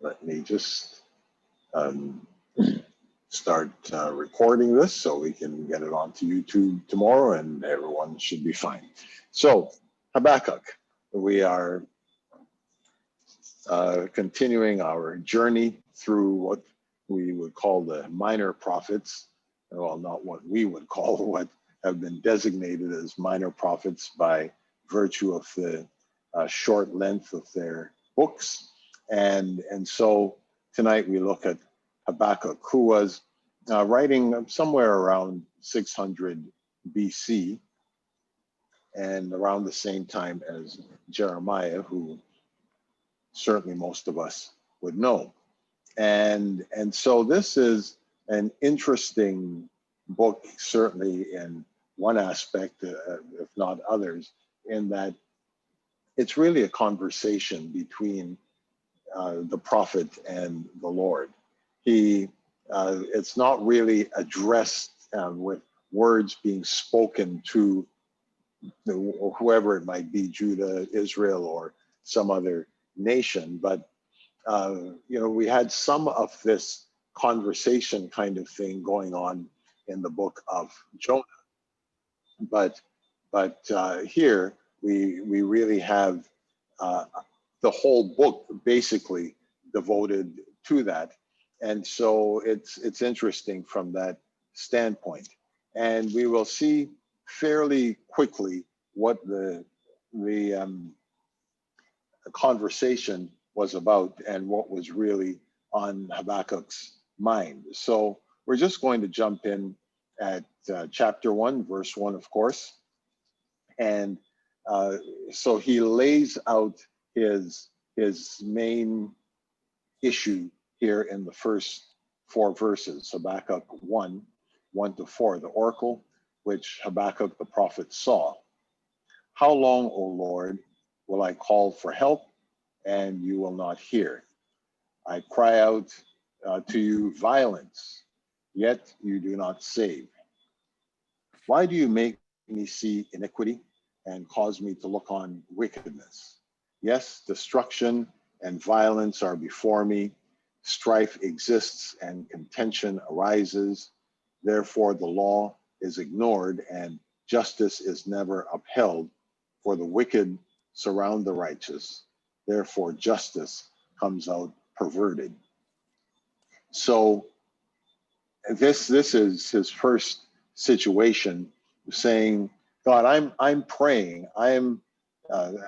Let me just start recording this so we can get it onto YouTube tomorrow and everyone should be fine. So Habakkuk, we are continuing our journey through what we would call the minor prophets. Well, not what we would call, what have been designated as minor prophets by virtue of the short length of their books. And so tonight we look at Habakkuk, who was writing somewhere around 600 BC and around the same time as Jeremiah, who certainly most of us would know. And so this is an interesting book, certainly in one aspect, if not others, in that it's really a conversation between the prophet and the Lord. It's not really addressed with words being spoken to whoever it might be, Judah, Israel, or some other nation, but we had some of this conversation kind of thing going on in the book of Jonah, but here we really have the whole book basically devoted to that, and so it's interesting from that standpoint, and we will see fairly quickly what the conversation was about and what was really on Habakkuk's mind. So we're just going to jump in at chapter 1, verse 1, of course. And so he lays out his main issue here in the first 4 verses, Habakkuk 1, 1-4, the oracle which Habakkuk the prophet saw. How long, O Lord, will I call for help, and you will not hear? I cry out to you violence, yet you do not save. Why do you make me see iniquity and cause me to look on wickedness? Yes, destruction and violence are before me. Strife exists and contention arises. Therefore, the law is ignored and justice is never upheld, for the wicked surround the righteous. Therefore, justice comes out perverted. So this is his first situation, saying, God, I'm praying. I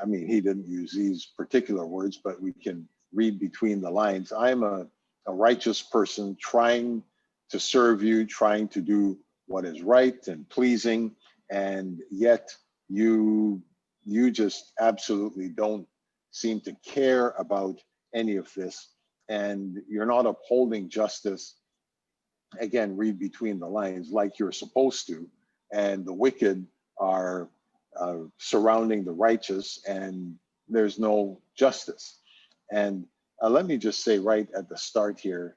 mean, he didn't use these particular words, but we can read between the lines. I'm a righteous person trying to serve you, trying to do what is right and pleasing, and yet you just absolutely don't seem to care about any of this, and you're not upholding justice. Again, read between the lines, like you're supposed to, and the wicked are surrounding the righteous, and there's no justice. And let me just say right at the start here,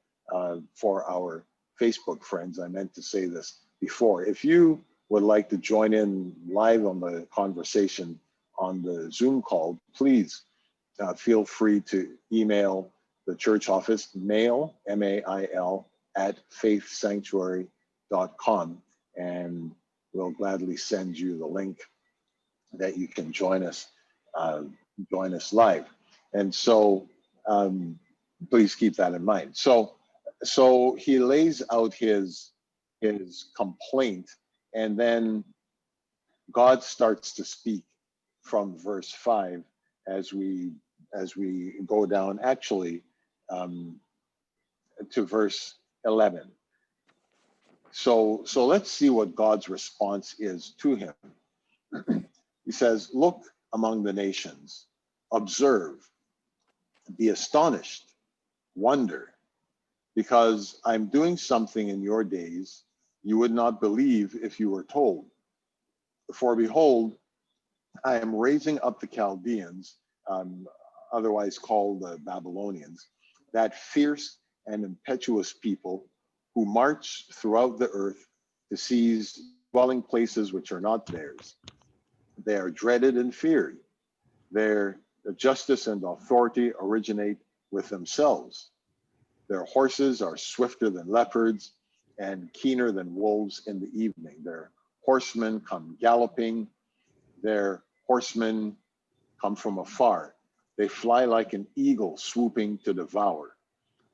for our Facebook friends, I meant to say this before. If you would like to join in live on the conversation on the Zoom call, please feel free to email the church office, mail, M-A-I-L, at faithsanctuary.com, and we'll gladly send you the link that you can join us live. And so please keep that in mind. So he lays out his complaint, and then God starts to speak from verse 5 as we go down, actually, to verse 11. So let's see what God's response is to him. He says, look among the nations, observe, be astonished, wonder, because I'm doing something in your days you would not believe if you were told. For behold, I am raising up the Chaldeans, otherwise called the Babylonians, that fierce and impetuous people who march throughout the earth to seize dwelling places which are not theirs. They are dreaded and feared. Their justice and authority originate with themselves. Their horses are swifter than leopards and keener than wolves in the evening. Their horsemen come galloping. Their horsemen come from afar. They fly like an eagle swooping to devour.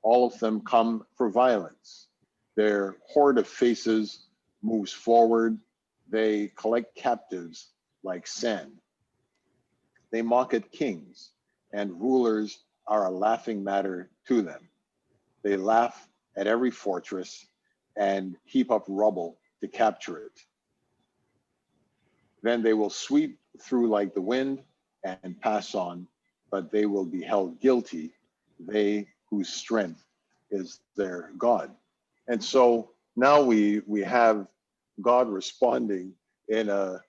All of them come for violence. Their horde of faces moves forward. They collect captives like sand. They mock at kings, and rulers are a laughing matter to them. They laugh at every fortress and heap up rubble to capture it. Then they will sweep through like the wind and pass on, but they will be held guilty, they whose strength is their God. And so now we have God responding in a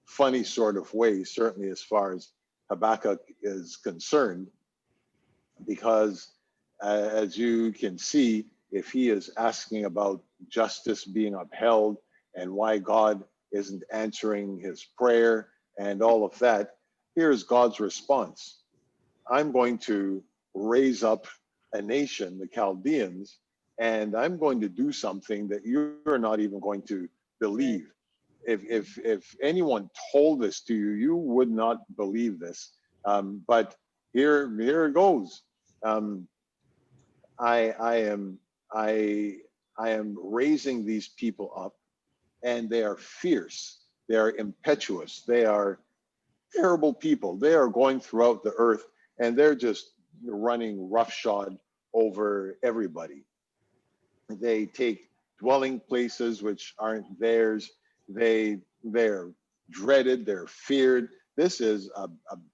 funny sort of way, certainly as far as Habakkuk is concerned, because as you can see, if he is asking about justice being upheld and why God isn't answering his prayer and all of that, here's God's response. I'm going to raise up a nation, the Chaldeans, and I'm going to do something that you're not even going to believe. If anyone told this to you, you would not believe this. But here it goes. I am raising these people up, and they are fierce. They are impetuous. They are terrible people. They are going throughout the earth, and they're just running roughshod over everybody. They take dwelling places which aren't theirs. They're dreaded. They're feared. This is a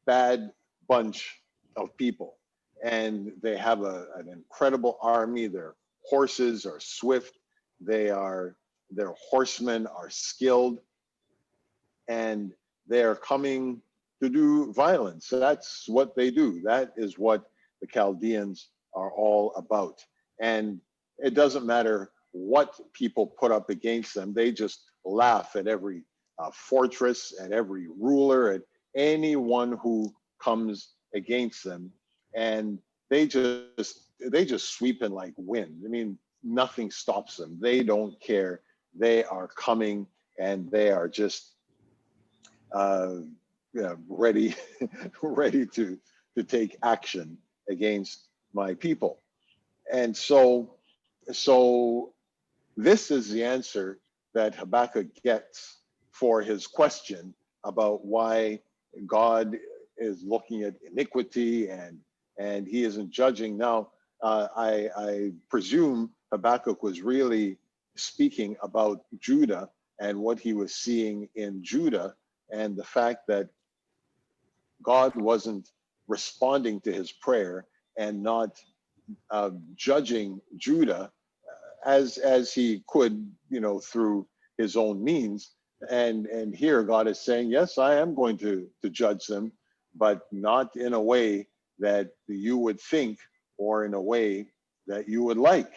bad bunch of people, and they have an incredible army. Their horses are swift. Their horsemen are skilled, and they are coming to do violence. So that's what they do. That is what the Chaldeans are all about. And it doesn't matter what people put up against them. They just laugh at every fortress, at every ruler, at anyone who comes against them. And they just sweep in like wind. I mean, nothing stops them. They don't care. They are coming, and they are just ready ready to take action against my people. And so this is the answer that Habakkuk gets for his question about why God is looking at iniquity and he isn't judging. Now, I presume Habakkuk was really speaking about Judah and what he was seeing in Judah, and the fact that God wasn't responding to his prayer and not judging Judah as he could, through his own means. And here God is saying, yes, I am going to judge them, but not in a way that you would think or in a way that you would like.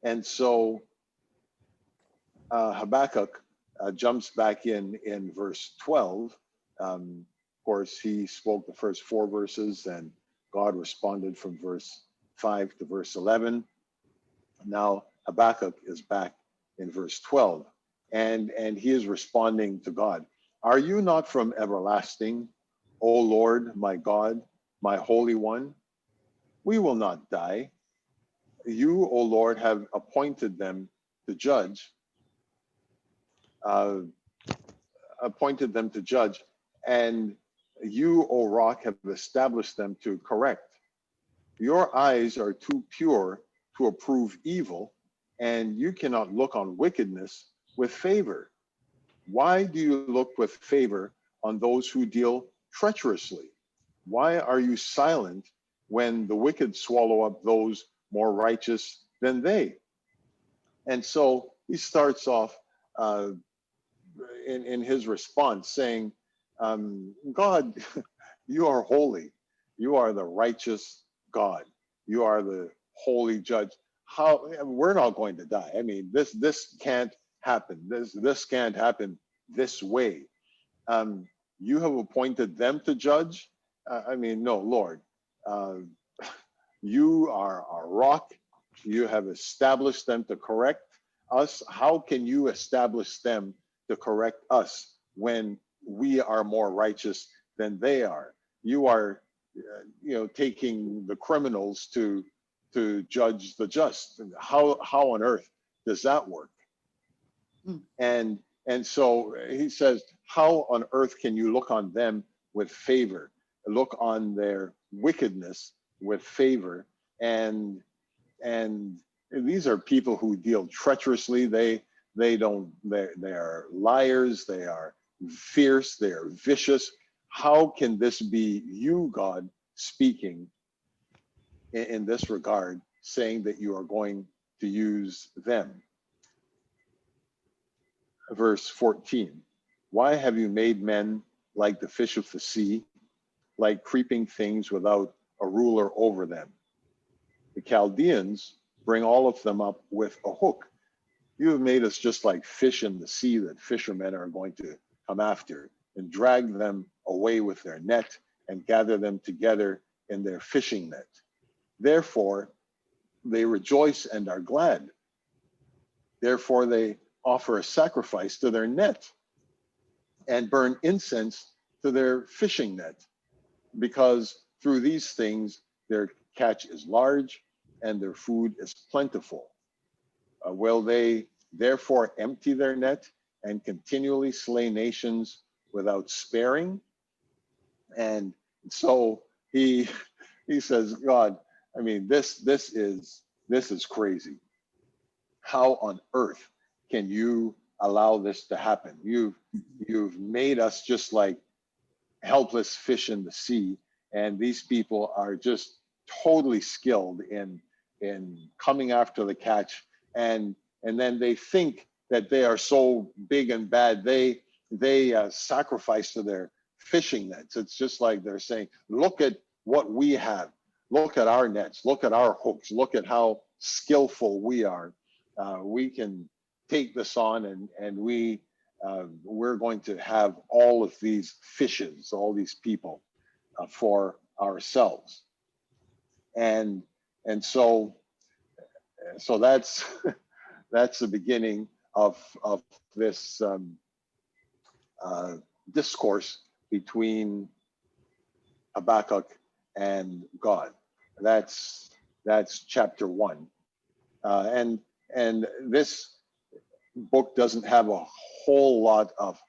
And so Habakkuk jumps back in verse 12. Of course, he spoke the first 4 verses, and God responded from verse 5 to verse 11. Now Habakkuk is back in verse 12, and he is responding to God. Are you not from everlasting, O Lord, my God, my Holy One? We will not die. You, O Lord, have appointed them to judge. And you, O rock, have established them to correct. Your eyes are too pure to approve evil, and you cannot look on wickedness with favor. Why do you look with favor on those who deal treacherously? Why are you silent when the wicked swallow up those more righteous than they? And so he starts off in his response saying, God, you are holy. You are the righteous God. You are the holy judge. How we're not going to die. I mean, this can't happen. This can't happen this way. You have appointed them to judge. I mean, no, Lord. You are our rock. You have established them to correct us. How can you establish them to correct us when we are more righteous than they are? You are, taking the criminals to judge the just. How on earth does that work? And so he says, how on earth can you look on them with favor, look on their wickedness with favor? And these are people who deal treacherously. They are liars. They are fierce. They are vicious. How can this be you, God, speaking in this regard, saying that you are going to use them? Verse 14, why have you made men like the fish of the sea, like creeping things without a ruler over them? The Chaldeans bring all of them up with a hook. You have made us just like fish in the sea that fishermen are going to come after and drag them away with their net and gather them together in their fishing net. Therefore, they rejoice and are glad. Therefore, they offer a sacrifice to their net and burn incense to their fishing net, because through these things their catch is large and their food is plentiful. Will they therefore empty their net and continually slay nations without sparing? And so he says, God, I mean, this is crazy. How on earth can you allow this to happen? You've made us just like helpless fish in the sea, and these people are just totally skilled in coming after the catch, and then they think that they are so big and bad. They sacrifice to their fishing nets. It's just like they're saying, look at what we have. Look at our nets. Look at our hooks. Look at how skillful we are. We can take this on, and we're going to have all of these fishes, all these people for ourselves. And so that's that's the beginning of this discourse between Habakkuk and God. That's chapter 1. And this book doesn't have a whole lot of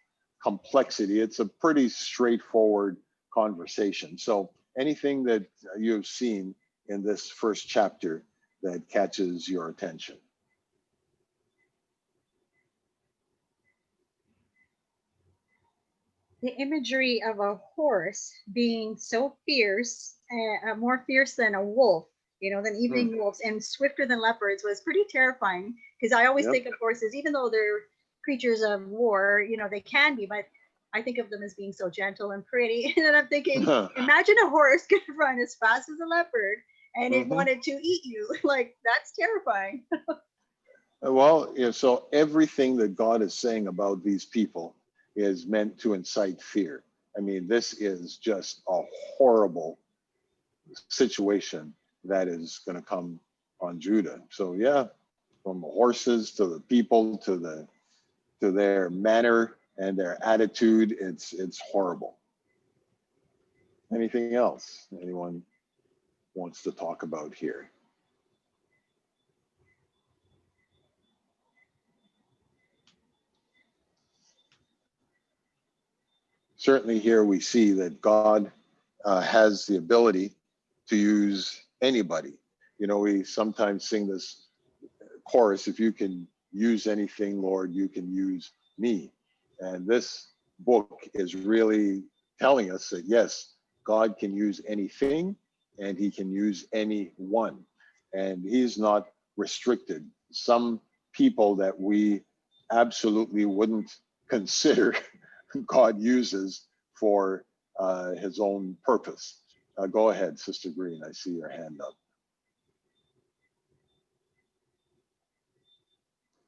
complexity. It's a pretty straightforward conversation. So anything that you've seen in this first chapter that catches your attention? The imagery of a horse being so fierce, more fierce than a wolf, than evening wolves, and swifter than leopards was pretty terrifying. Because I always think of horses, even though they're creatures of war, they can be, but I think of them as being so gentle and pretty. And then I'm thinking, imagine a horse could run as fast as a leopard and it wanted to eat you. Like, that's terrifying. Well, so everything that God is saying about these people is meant to incite fear. I mean, this is just a horrible situation that is going to come on Judah. So yeah, from the horses to the people to their manner and their attitude, it's horrible. Anything else anyone wants to talk about here? Certainly here we see that God has the ability to use anybody. We sometimes sing this chorus, if you can use anything, Lord, you can use me. And this book is really telling us that yes, God can use anything and he can use anyone. And he's not restricted. Some people that we absolutely wouldn't consider God uses for his own purpose. Go ahead, Sister Green. I see your hand up.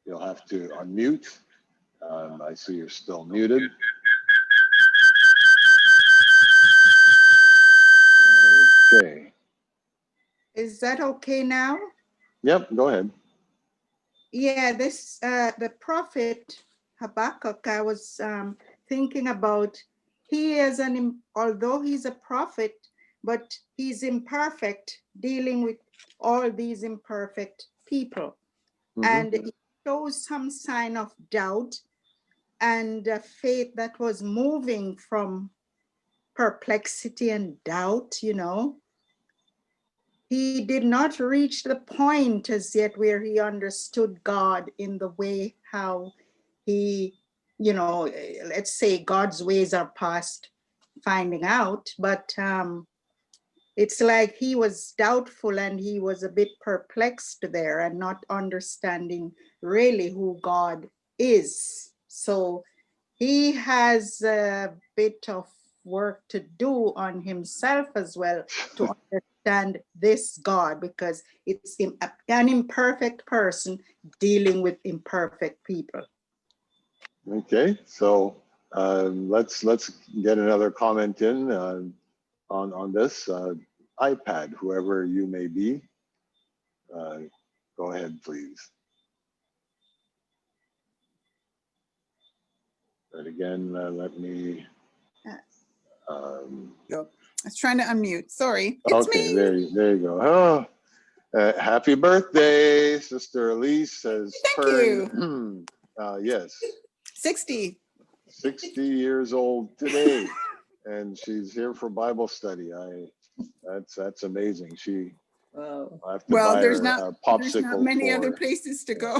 You'll have to unmute. I see you're still muted. Okay. Is that okay now? Yep, go ahead. Yeah, this the prophet Habakkuk, I was thinking about, he is although he's a prophet, but he's imperfect, dealing with all these imperfect people. And he shows some sign of doubt and faith that was moving from perplexity and doubt, you know. He did not reach the point as yet where he understood God in the way how he, you know, let's say God's ways are past finding out, but it's like he was doubtful and he was a bit perplexed there and not understanding really who God is. So he has a bit of work to do on himself as well to understand this God, because it's an imperfect person dealing with imperfect people. Okay, so let's get another comment in on this iPad, whoever you may be. Go ahead, please. And again, let me. Go. I was trying to unmute. Sorry. It's Okay, me. there you go. Oh, happy birthday, Sister Elise has Thank turned, yes, 60. 60 years old today, and she's here for Bible study. That's amazing. Wow. I have to Well, buy there's her not a popsicle many for. other places to go.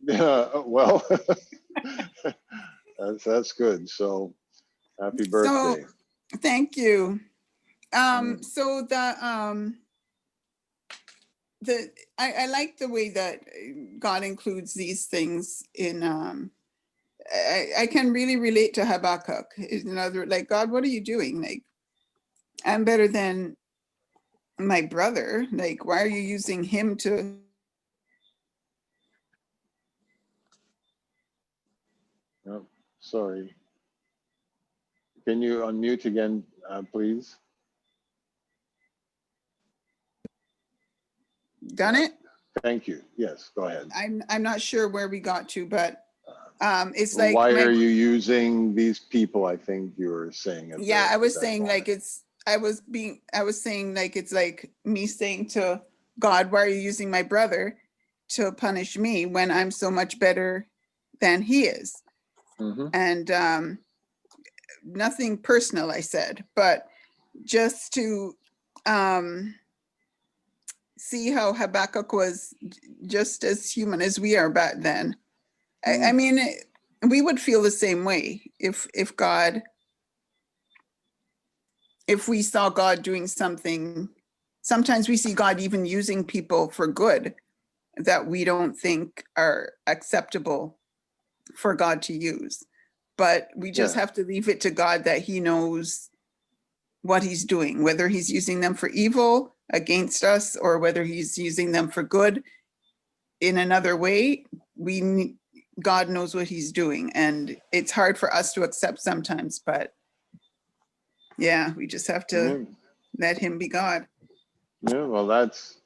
Yeah, well, that's good. So, happy birthday. So, thank you. So I like the way that God includes these things in. I can really relate to Habakkuk. In other words, like, God, what are you doing? Like, I'm better than my brother. Like, why are you using him to? Oh, sorry. Can you unmute again, please? Done it? Thank you. Yes, go ahead. I'm not sure where we got to, but it's like, why are you using these people? I think you were saying. Yeah, I was saying like I was saying like it's like me saying to God, why are you using my brother to punish me when I'm so much better than he is? And nothing personal, I said, but just to see how Habakkuk was just as human as we are back then. I mean, we would feel the same way if we saw God doing something. Sometimes we see God even using people for good that we don't think are acceptable for God to use. But we just have to leave it to God that he knows what he's doing, whether he's using them for evil against us or whether he's using them for good in another way. God knows what he's doing, and it's hard for us to accept sometimes, but yeah, we just have to let him be God. Yeah, well, that's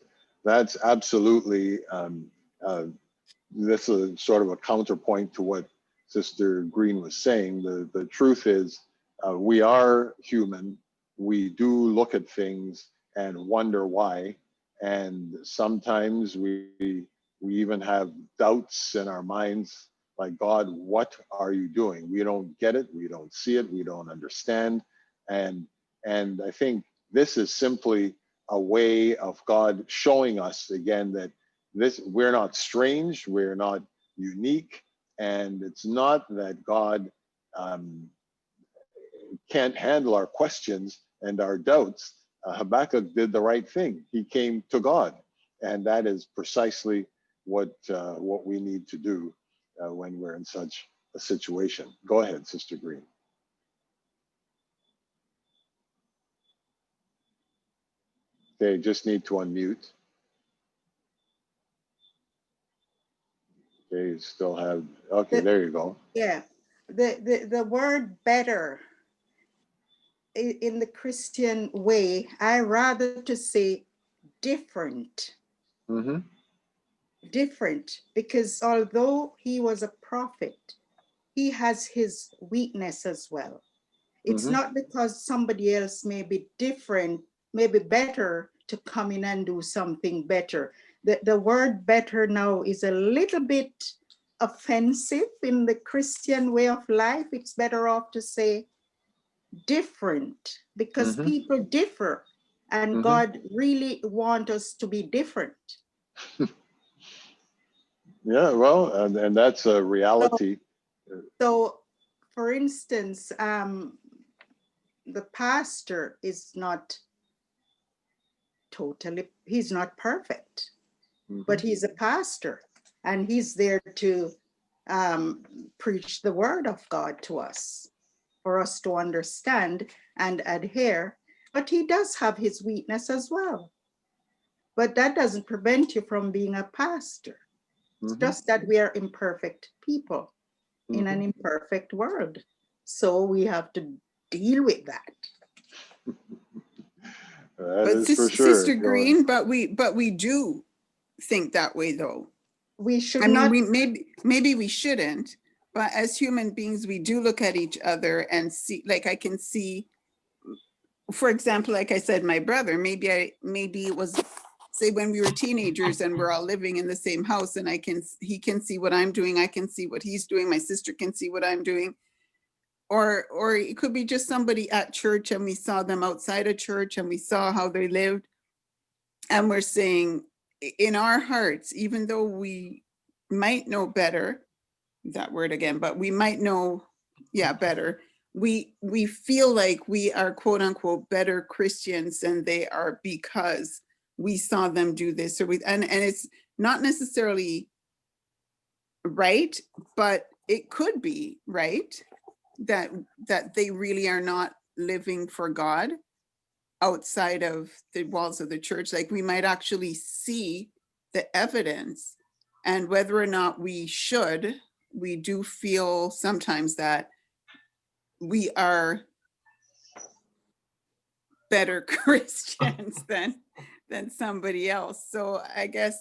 absolutely this is sort of a counterpoint to what Sister Green was saying. The truth is, we are human. We do look at things and wonder why, and sometimes we even have doubts in our minds, like, God, what are you doing? We don't get it. We don't see it. We don't understand. And I think this is simply a way of God showing us again that we're not strange, we're not unique, and it's not that God can't handle our questions and our doubts. Habakkuk did the right thing. He came to God, and that is precisely what we need to do when we're in such a situation. Go ahead, Sister Green. They just need to unmute. Okay, you still have, okay, there you go. Yeah, the word better in the Christian way, I rather to say different. Mm-hmm. Different, because although he was a prophet, he has his weakness as well. It's Mm-hmm. not because somebody else may be different, maybe better, to come in and do something better. The word better now is a little bit offensive in the Christian way of life. It's better off to say different, because Mm-hmm. people differ, and Mm-hmm. God really wants us to be different. Yeah, well, and that's a reality. So, for instance, the pastor is not totally, he's not perfect, but Mhm. he's a pastor, and he's there to preach the word of God to us, for us to understand and adhere. But he does have his weakness as well. But that doesn't prevent you from being a pastor. It's Mhm. just that we are imperfect people in an Mhm. imperfect world. So we have to deal with that. That But is for sure. Sister Going. Green, but we do think that way though. We should I mean, not. we maybe we shouldn't, but as human beings, we do look at each other and see, like I can see, for example, like I said, my brother, maybe it was, say, when we were teenagers and we're all living in the same house, and he can see what I'm doing, I can see what he's doing, my sister can see what I'm doing. Or it could be just somebody at church and we saw them outside of church and we saw how they lived. And we're saying in our hearts, even though we might know better, that word again, but we might know, better. We feel like we are quote unquote better Christians than they are because we saw them do this, and it's not necessarily right, but it could be right that they really are not living for God outside of the walls of the church. Like we might actually see the evidence, and whether or not we do feel sometimes that we are better Christians than somebody else. So I guess,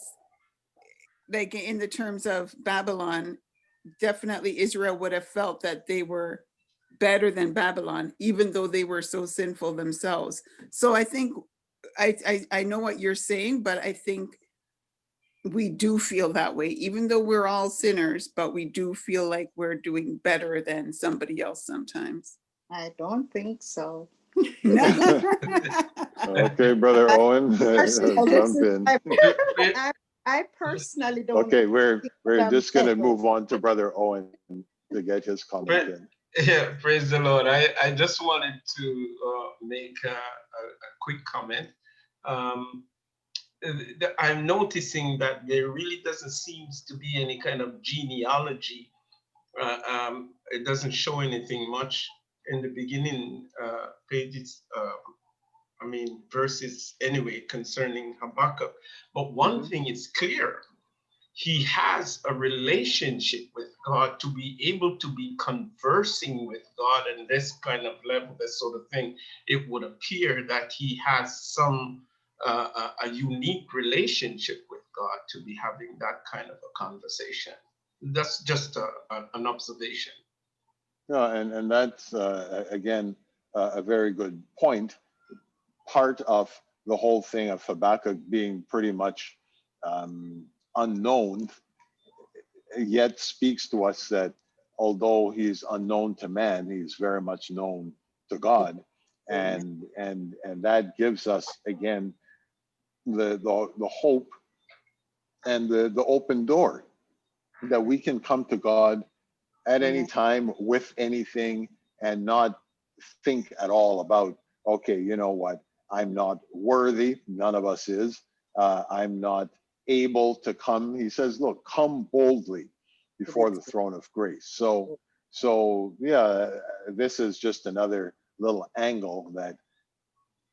like in the terms of Babylon, definitely Israel would have felt that they were better than Babylon, even though they were so sinful themselves. So I think I know what you're saying, but I think we do feel that way, even though we're all sinners, but we do feel like we're doing better than somebody else sometimes. I don't think so. Okay, Brother Owen, jump in. I personally don't Okay, we're think that I'm just gonna better. move on to Brother Owen to get his comment in. Yeah, praise the Lord. I just wanted to make a quick comment. I'm noticing that there really doesn't seem to be any kind of genealogy. It doesn't show anything much in the beginning pages, verses anyway, concerning Habakkuk. But one thing is clear. He has a relationship with God, to be able to be conversing with God and this kind of level, this sort of thing. It would appear that he has some a unique relationship with God to be having that kind of a conversation. That's just an observation. No, and that's again a very good point. Part of the whole thing of Habakkuk being pretty much unknown, yet speaks to us that although he's unknown to man, he's very much known to God, and that gives us again the hope and the open door that we can come to God at any time with anything and not think at all about, okay, you know what, I'm not worthy, none of us is, I'm not able to come. He says, look, come boldly before the throne of grace. So yeah, this is just another little angle that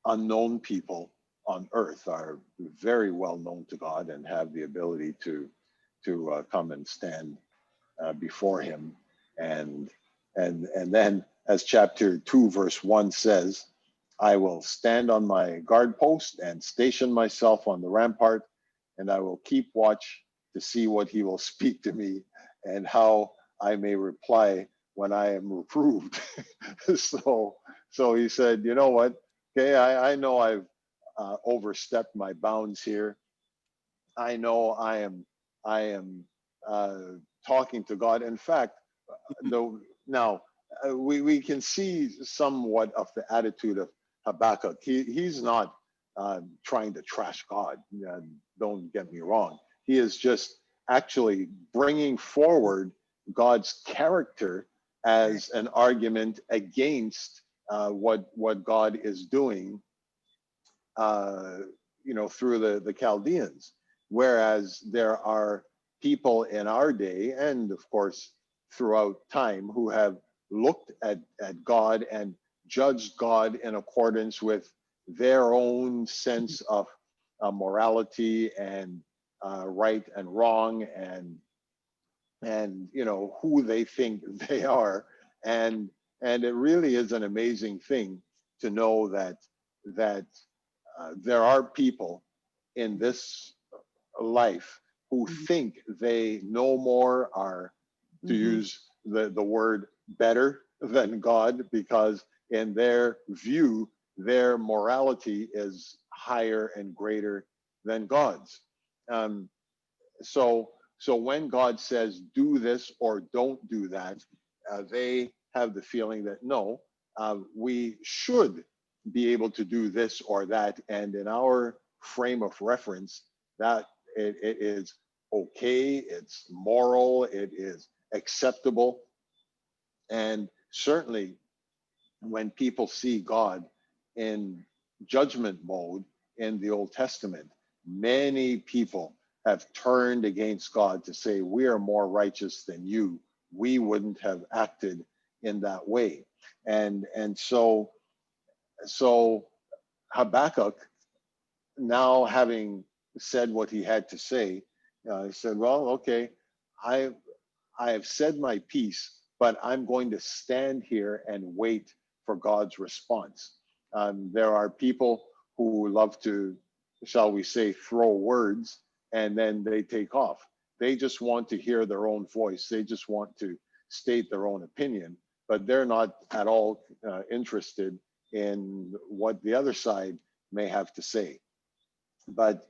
unknown people on earth are very well known to God and have the ability to come and stand before him. And then, as chapter 2 verse 1 says, I will stand on my guard post and station myself on the rampart, and I will keep watch to see what he will speak to me and how I may reply when I am reproved. So he said, you know what? Okay, I know I've overstepped my bounds here. I know I am uh, talking to God. In fact, though now we can see somewhat of the attitude of Habakkuk. He's not trying to trash God. Don't get me wrong. He is just actually bringing forward God's character as an argument against what God is doing, uh, through the Chaldeans. Whereas there are people in our day, and of course throughout time, who have looked at God and judged God in accordance with their own sense of morality and right and wrong, and who they think they are. And it really is an amazing thing to know that there are people in this life who think they no more are, to use the word, better than God, because in their view, their morality is higher and greater than God's. Um, so when God says do this or don't do that, they have the feeling that no, we should be able to do this or that, and in our frame of reference, that it is okay, it's moral, it is acceptable. And certainly when people see God in judgment mode in the Old Testament, many people have turned against God to say, we are more righteous than you. We wouldn't have acted in that way. And so Habakkuk, now having said what he had to say, he said, well, okay, I I have said my piece, but I'm going to stand here and wait for God's response. There are people who love to, shall we say, throw words and then they take off. They just want to hear their own voice. They just want to state their own opinion, but they're not at all interested in what the other side may have to say. But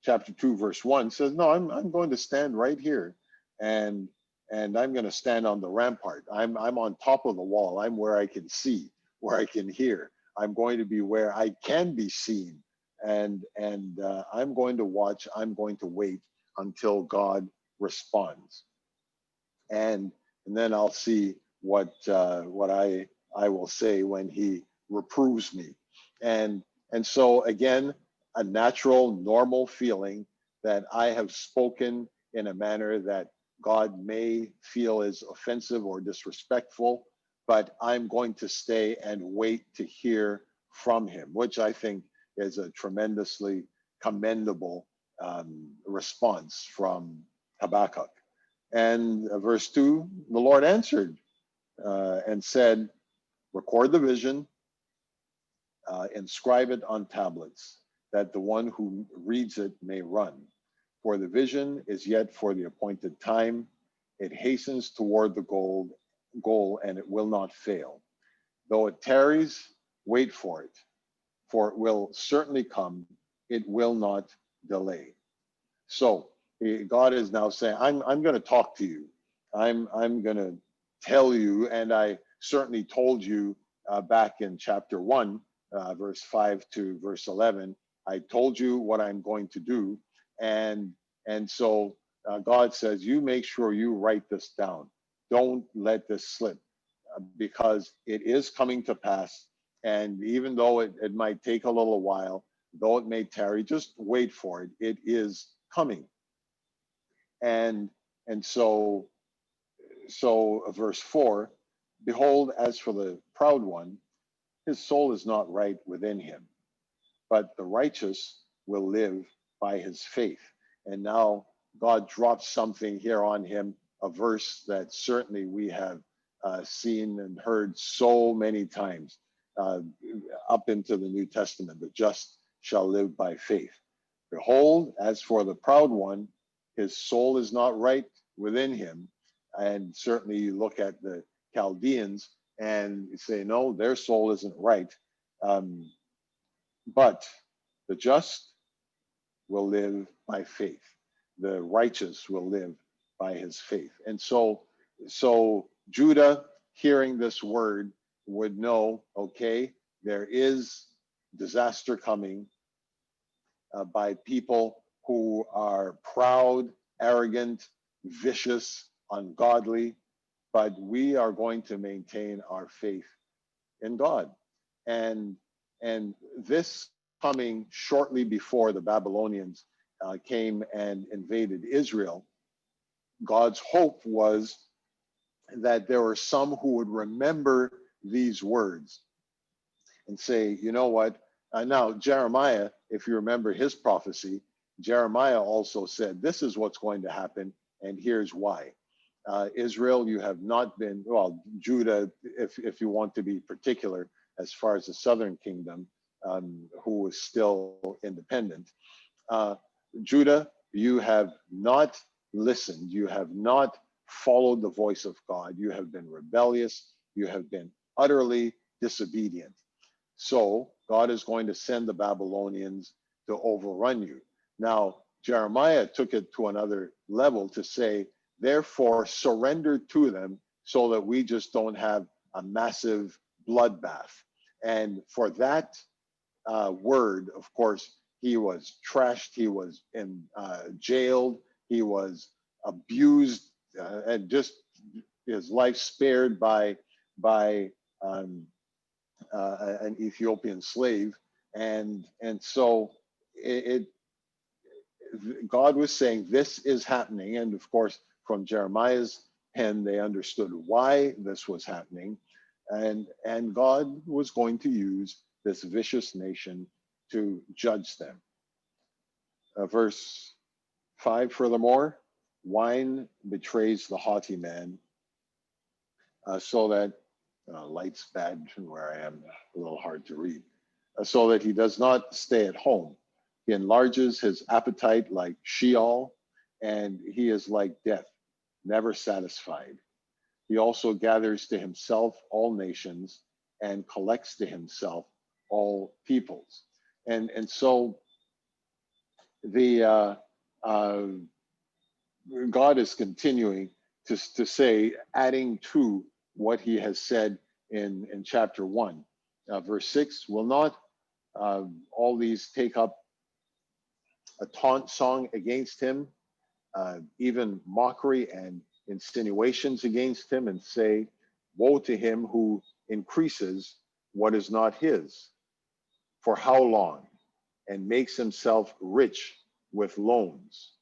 chapter 2 verse 1 says, no, I'm going to stand right here, and I'm going to stand on the rampart. I'm on top of the wall. I'm where I can see, where I can hear. I'm going to be where I can be seen, and I'm going to watch. I'm going to wait until God responds, and then I'll see what I will say when he reproves me. And so again, a natural, normal feeling that I have spoken in a manner that God may feel is offensive or disrespectful, but I'm going to stay and wait to hear from him, which I think is a tremendously commendable response from Habakkuk. And verse 2, the Lord answered and said, record the vision, inscribe it on tablets, that the one who reads it may run. For the vision is yet for the appointed time. It hastens toward the goal, and it will not fail. Though it tarries, wait for it will certainly come. It will not delay. So God is now saying, I'm going to talk to you. I'm going to tell you, and I certainly told you back in chapter 1, verse 5 to verse 11. I told you what I'm going to do, and so God says, you make sure you write this down. Don't let this slip, because it is coming to pass. And even though it might take a little while, though it may tarry, just wait for it. It is coming. And so verse 4, behold, as for the proud one, his soul is not right within him, but the righteous will live by his faith. And now God drops something here on him, a verse that certainly we have seen and heard so many times up into the New Testament. The just shall live by faith. Behold, as for the proud one, his soul is not right within him. And certainly you look at the Chaldeans and you say, no, their soul isn't right. But the just will live by faith. The righteous will live by his faith. And so Judah, hearing this word, would know, okay, there is disaster coming by people who are proud, arrogant, vicious, ungodly, but we are going to maintain our faith in God. And this coming shortly before the Babylonians came and invaded Israel, God's hope was that there were some who would remember these words and say, you know what? Now, Jeremiah, if you remember his prophecy, Jeremiah also said, this is what's going to happen, and here's why. Israel, you have not been, well, Judah, if you want to be particular, as far as the southern kingdom, who was still independent. Judah, you have not listened. You have not followed the voice of God. You have been rebellious. You have been utterly disobedient. So God is going to send the Babylonians to overrun you. Now, Jeremiah took it to another level to say, therefore, surrender to them so that we just don't have a massive bloodbath. And for that word, of course, he was trashed, he was jailed, he was abused, and just his life spared by an Ethiopian slave. And so God was saying, this is happening. And of course, from Jeremiah's pen, they understood why this was happening. And God was going to use this vicious nation to judge them. Verse 5, furthermore, wine betrays the haughty man, so that, light's bad where I am, a little hard to read, so that he does not stay at home. He enlarges his appetite like Sheol, and he is like death, never satisfied. He also gathers to himself all nations and collects to himself all peoples. And so the God is continuing to say, adding to what he has said in chapter 1. Verse 6, will not all these take up a taunt song against him, even mockery and insinuations against him, and say, woe to him who increases what is not his? For how long? And makes himself rich with loans.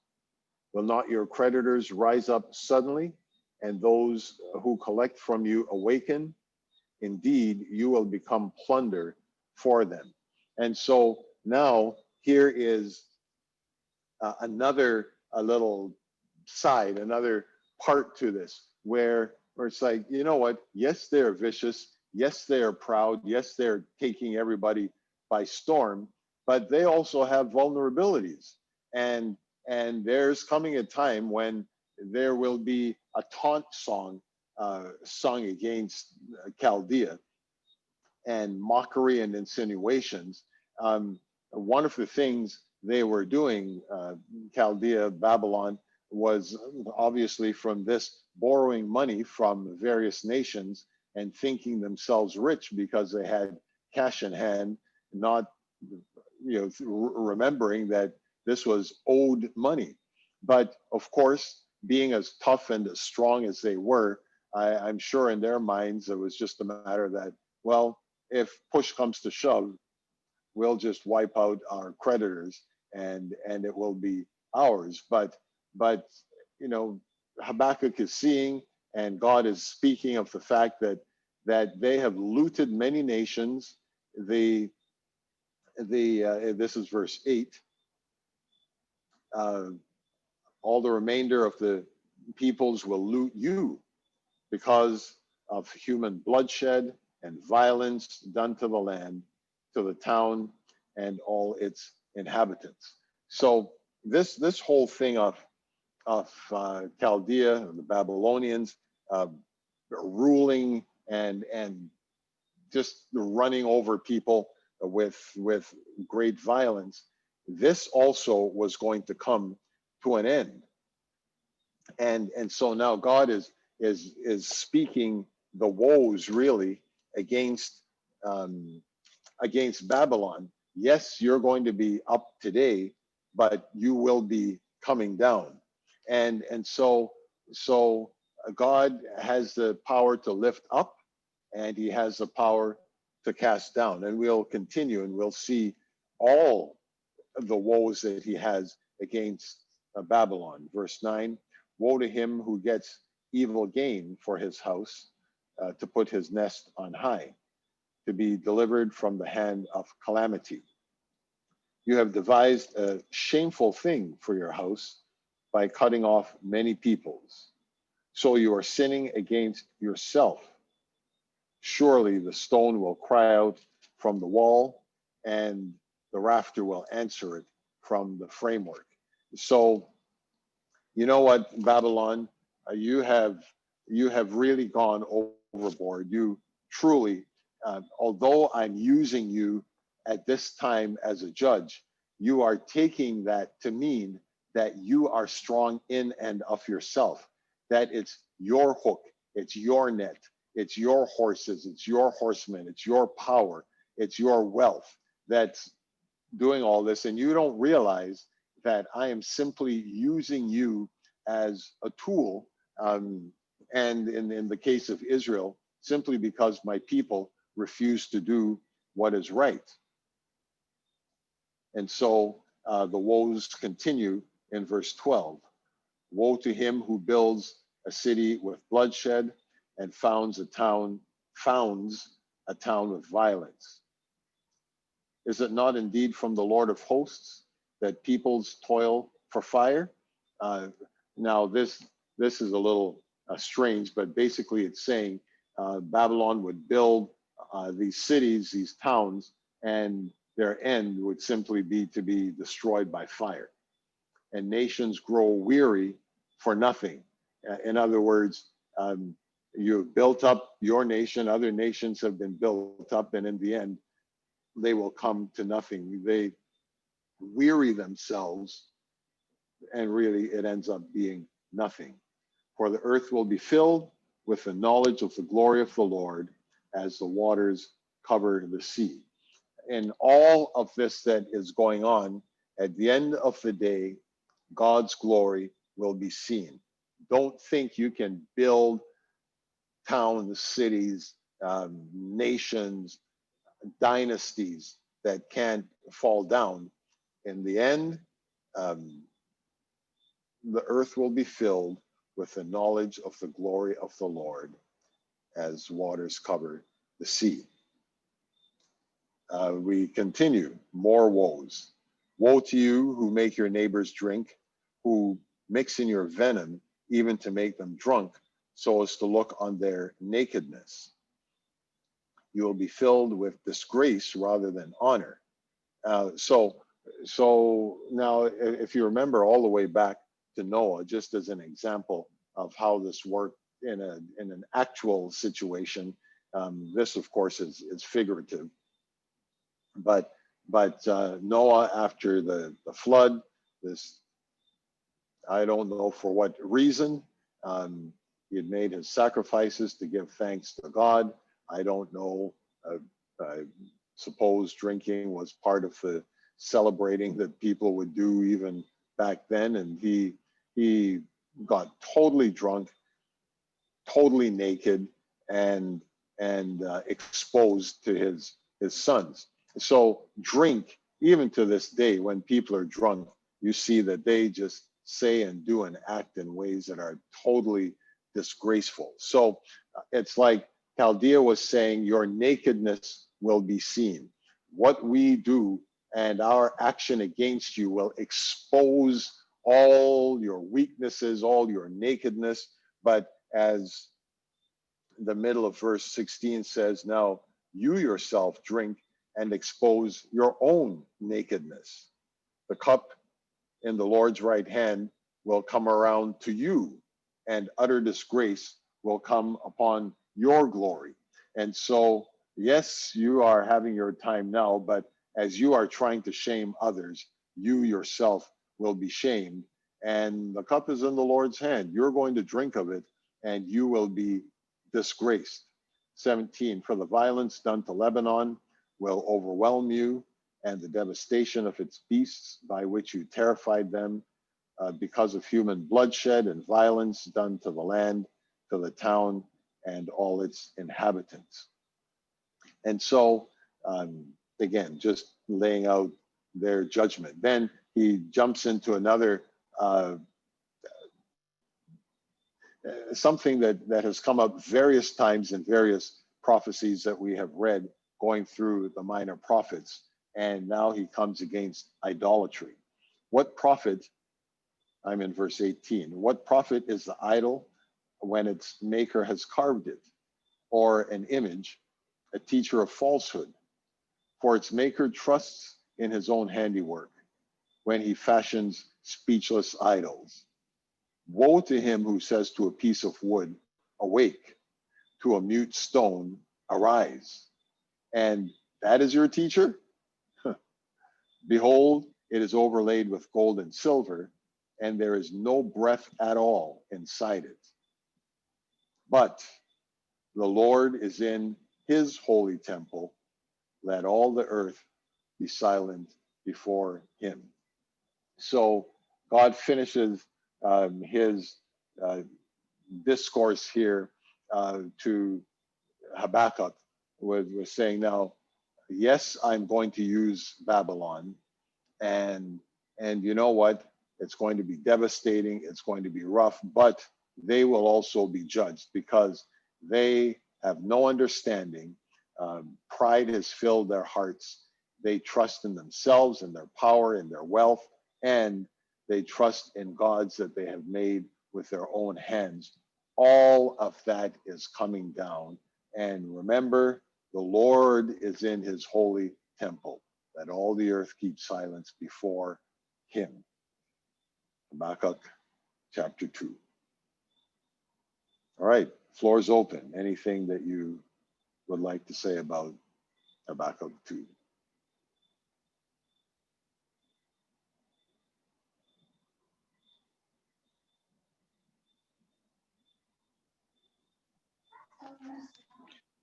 Will not your creditors rise up suddenly, and those who collect from you awaken? Indeed, you will become plunder for them. And so now here is another little side, another part to this, where it's like, you know what? Yes, they're vicious. Yes, they are proud. Yes, they're taking everybody by storm, but they also have vulnerabilities. And there's coming a time when there will be a taunt song sung against Chaldea, and mockery and insinuations. One of the things they were doing, Chaldea, Babylon, was obviously from this borrowing money from various nations and thinking themselves rich because they had cash in hand, not remembering that this was owed money. But of course, being as tough and as strong as they were, I'm sure in their minds it was just a matter that, well, if push comes to shove, we'll just wipe out our creditors and it will be ours. But Habakkuk is seeing, and God is speaking of the fact that they have looted many nations. This is verse 8. All the remainder of the peoples will loot you, because of human bloodshed and violence done to the land, to the town, and all its inhabitants. So this whole thing of Chaldea, the Babylonians ruling and just running over people with great violence, this also was going to come to an end. And so now God is speaking the woes really against Babylon. Yes, you're going to be up today, but you will be coming down. And so God has the power to lift up, and he has the power to cast down. And we'll continue and we'll see all the woes that he has against Babylon. Verse 9, woe to him who gets evil gain for his house, to put his nest on high, to be delivered from the hand of calamity. You have devised a shameful thing for your house by cutting off many peoples. So you are sinning against yourself. Surely the stone will cry out from the wall, and the rafter will answer it from the framework. So, you know what, Babylon, you have really gone overboard. You truly, although I'm using you at this time as a judge, you are taking that to mean that you are strong in and of yourself, that it's your hook, it's your net, it's your horses, it's your horsemen, it's your power, it's your wealth that's doing all this. And you don't realize that I am simply using you as a tool. And in the case of Israel, simply because my people refuse to do what is right. And so the woes continue in verse 12. Woe to him who builds a city with bloodshed and founds a town with violence. Is it not indeed from the Lord of hosts that peoples toil for fire? Now this is a little strange, but basically it's saying Babylon would build these cities, these towns, and their end would simply be to be destroyed by fire. And nations grow weary for nothing. In other words, you've built up your nation, other nations have been built up, and in the end, they will come to nothing. They weary themselves, and really it ends up being nothing. For the earth will be filled with the knowledge of the glory of the Lord as the waters cover the sea. And all of this that is going on, at the end of the day, God's glory will be seen. Don't think you can build towns, cities, nations, dynasties that can't fall down. In the end, the earth will be filled with the knowledge of the glory of the Lord as waters cover the sea. We continue, more woes. Woe to you who make your neighbors drink, who mix in your venom, even to make them drunk, so as to look on their nakedness. You will be filled with disgrace rather than honor. So now, if you remember all the way back to Noah, just as an example of how this worked in an actual situation, this of course is figurative. But Noah, after the flood, this, I don't know for what reason, he had made his sacrifices to give thanks to God. I don't know. I suppose drinking was part of the celebrating that people would do even back then. And he got totally drunk, totally naked, and exposed to his sons. So drink, even to this day, when people are drunk, you see that they just say and do and act in ways that are totally disgraceful. So it's like Chaldea was saying, your nakedness will be seen. What we do and our action against you will expose all your weaknesses, all your nakedness. But as the middle of verse 16 says, now you yourself drink and expose your own nakedness. The cup in the Lord's right hand will come around to you, and utter disgrace will come upon your glory. And so, yes, you are having your time now, but as you are trying to shame others, you yourself will be shamed. And the cup is in the Lord's hand. You're going to drink of it, and you will be disgraced. 17, for the violence done to Lebanon will overwhelm you, and the devastation of its beasts by which you terrified them, because of human bloodshed and violence done to the land, to the town, and all its inhabitants. And so, again, just laying out their judgment. Then he jumps into another something that has come up various times in various prophecies that we have read going through the minor prophets. And now he comes against idolatry. What profit, I'm in verse 18, what profit is the idol when its maker has carved it, or an image, a teacher of falsehood? For its maker trusts in his own handiwork when he fashions speechless idols. Woe to him who says to a piece of wood, awake, to a mute stone, arise. And that is your teacher? Behold, it is overlaid with gold and silver, and there is no breath at all inside it. But the Lord is in his holy temple. Let all the earth be silent before him. So God finishes his discourse here to Habakkuk with saying, now, yes, I'm going to use Babylon, and you know what? It's going to be devastating. It's going to be rough, but they will also be judged because they have no understanding. Pride has filled their hearts. They trust in themselves and their power and their wealth, and they trust in gods that they have made with their own hands. All of that is coming down. And remember, the Lord is in his holy temple. Let all the earth keep silence before him. Habakkuk chapter 2. All right, floor's open. Anything that you would like to say about Habakkuk 2?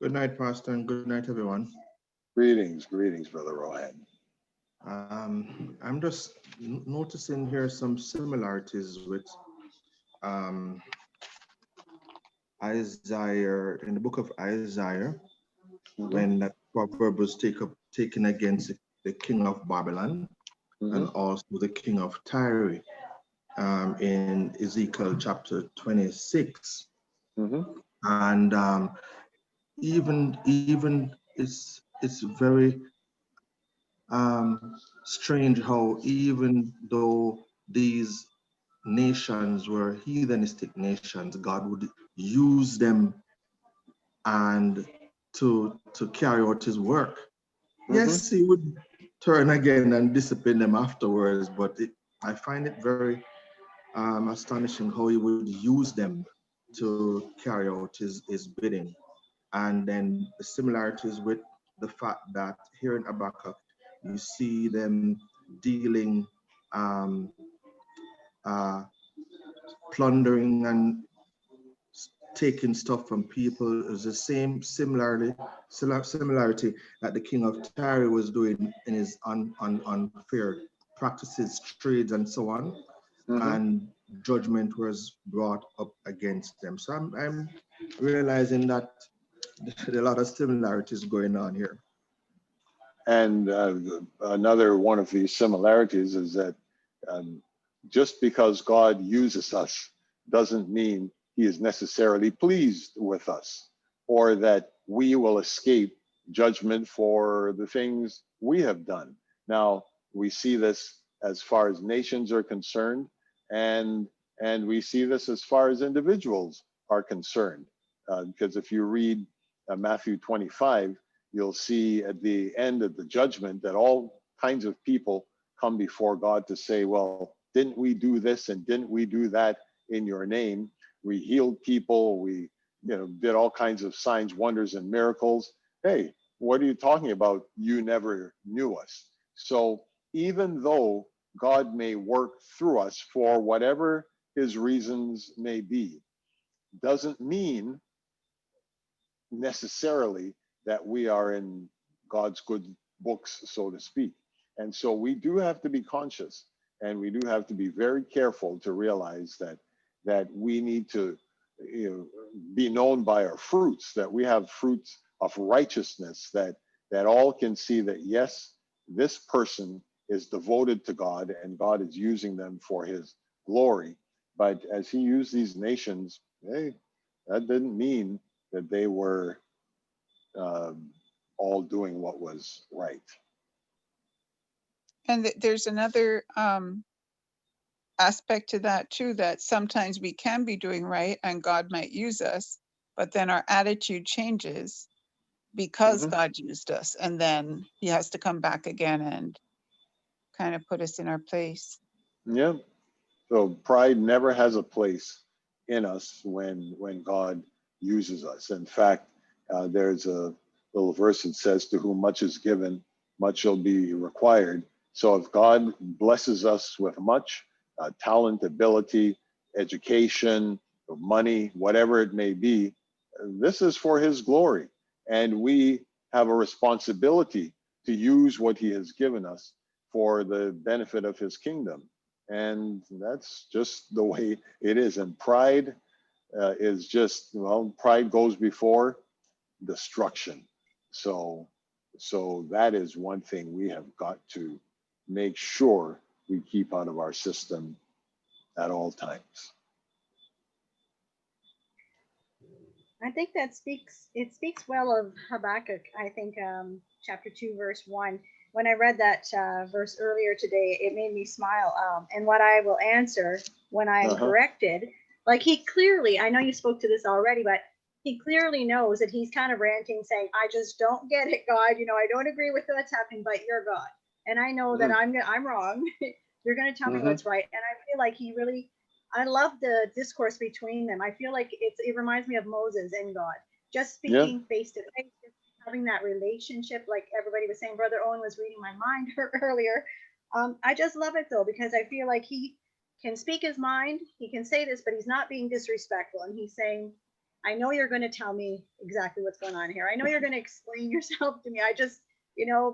Good night, Pastor, and good night, everyone. Greetings, Brother Rohan. I'm just noticing here some similarities with Isaiah, in the book of Isaiah, when that proverb was taken against the king of Babylon and also the king of Tyre in Ezekiel chapter 26. And even it's very strange how even though these nations were heathenistic nations, God would use them and to carry out his work. Yes, he would turn again and discipline them afterwards, but I find it very astonishing how he would use them to carry out his bidding. And then the similarities with the fact that here in Habakkuk, you see them dealing, plundering and taking stuff from people is the same similarity that the king of Tyre was doing in his unfair practices, trades, and so on. And judgment was brought up against them. So I'm realizing that there are a lot of similarities going on here. And another one of these similarities is that just because God uses us doesn't mean he is necessarily pleased with us, or that we will escape judgment for the things we have done. Now, we see this as far as nations are concerned, and we see this as far as individuals are concerned. Because if you read Matthew 25, you'll see at the end of the judgment that all kinds of people come before God to say, well, didn't we do this and didn't we do that in your name? We healed people, we did all kinds of signs, wonders, and miracles. Hey, what are you talking about? You never knew us. So even though God may work through us for whatever his reasons may be, doesn't mean necessarily that we are in God's good books, so to speak. And so we do have to be conscious, and we do have to be very careful to realize that we need to be known by our fruits, that we have fruits of righteousness, that all can see that, yes, this person is devoted to God and God is using them for his glory. But as he used these nations, hey, that didn't mean that they were all doing what was right. And there's another aspect to that too, that sometimes we can be doing right and God might use us, but then our attitude changes because God used us, and then he has to come back again and kind of put us in our place. Yeah. So pride never has a place in us when God uses us. In fact, there's a little verse that says, to whom much is given, much shall be required. So if God blesses us with much talent, ability, education, money, whatever it may be, this is for his glory. And we have a responsibility to use what he has given us for the benefit of his kingdom. And that's just the way it is. And pride is just, well, pride goes before destruction. So that is one thing we have got to make sure we keep out of our system at all times. I think that speaks well of Habakkuk. I think chapter 2, verse 1. When I read that verse earlier today, it made me smile. And what I will answer when I am corrected, like he clearly, I know you spoke to this already, but he clearly knows that he's kind of ranting, saying, I just don't get it, God. I don't agree with what's happening, but you're God. And I know that I'm wrong. You're going to tell me what's right. And I feel like he really, I love the discourse between them. I feel like it reminds me of Moses and God, just speaking face to face, having that relationship, like everybody was saying. Brother Owen was reading my mind earlier. I just love it though, because I feel like he can speak his mind. He can say this, but he's not being disrespectful. And he's saying, I know you're going to tell me exactly what's going on here. I know you're going to explain yourself to me. I just,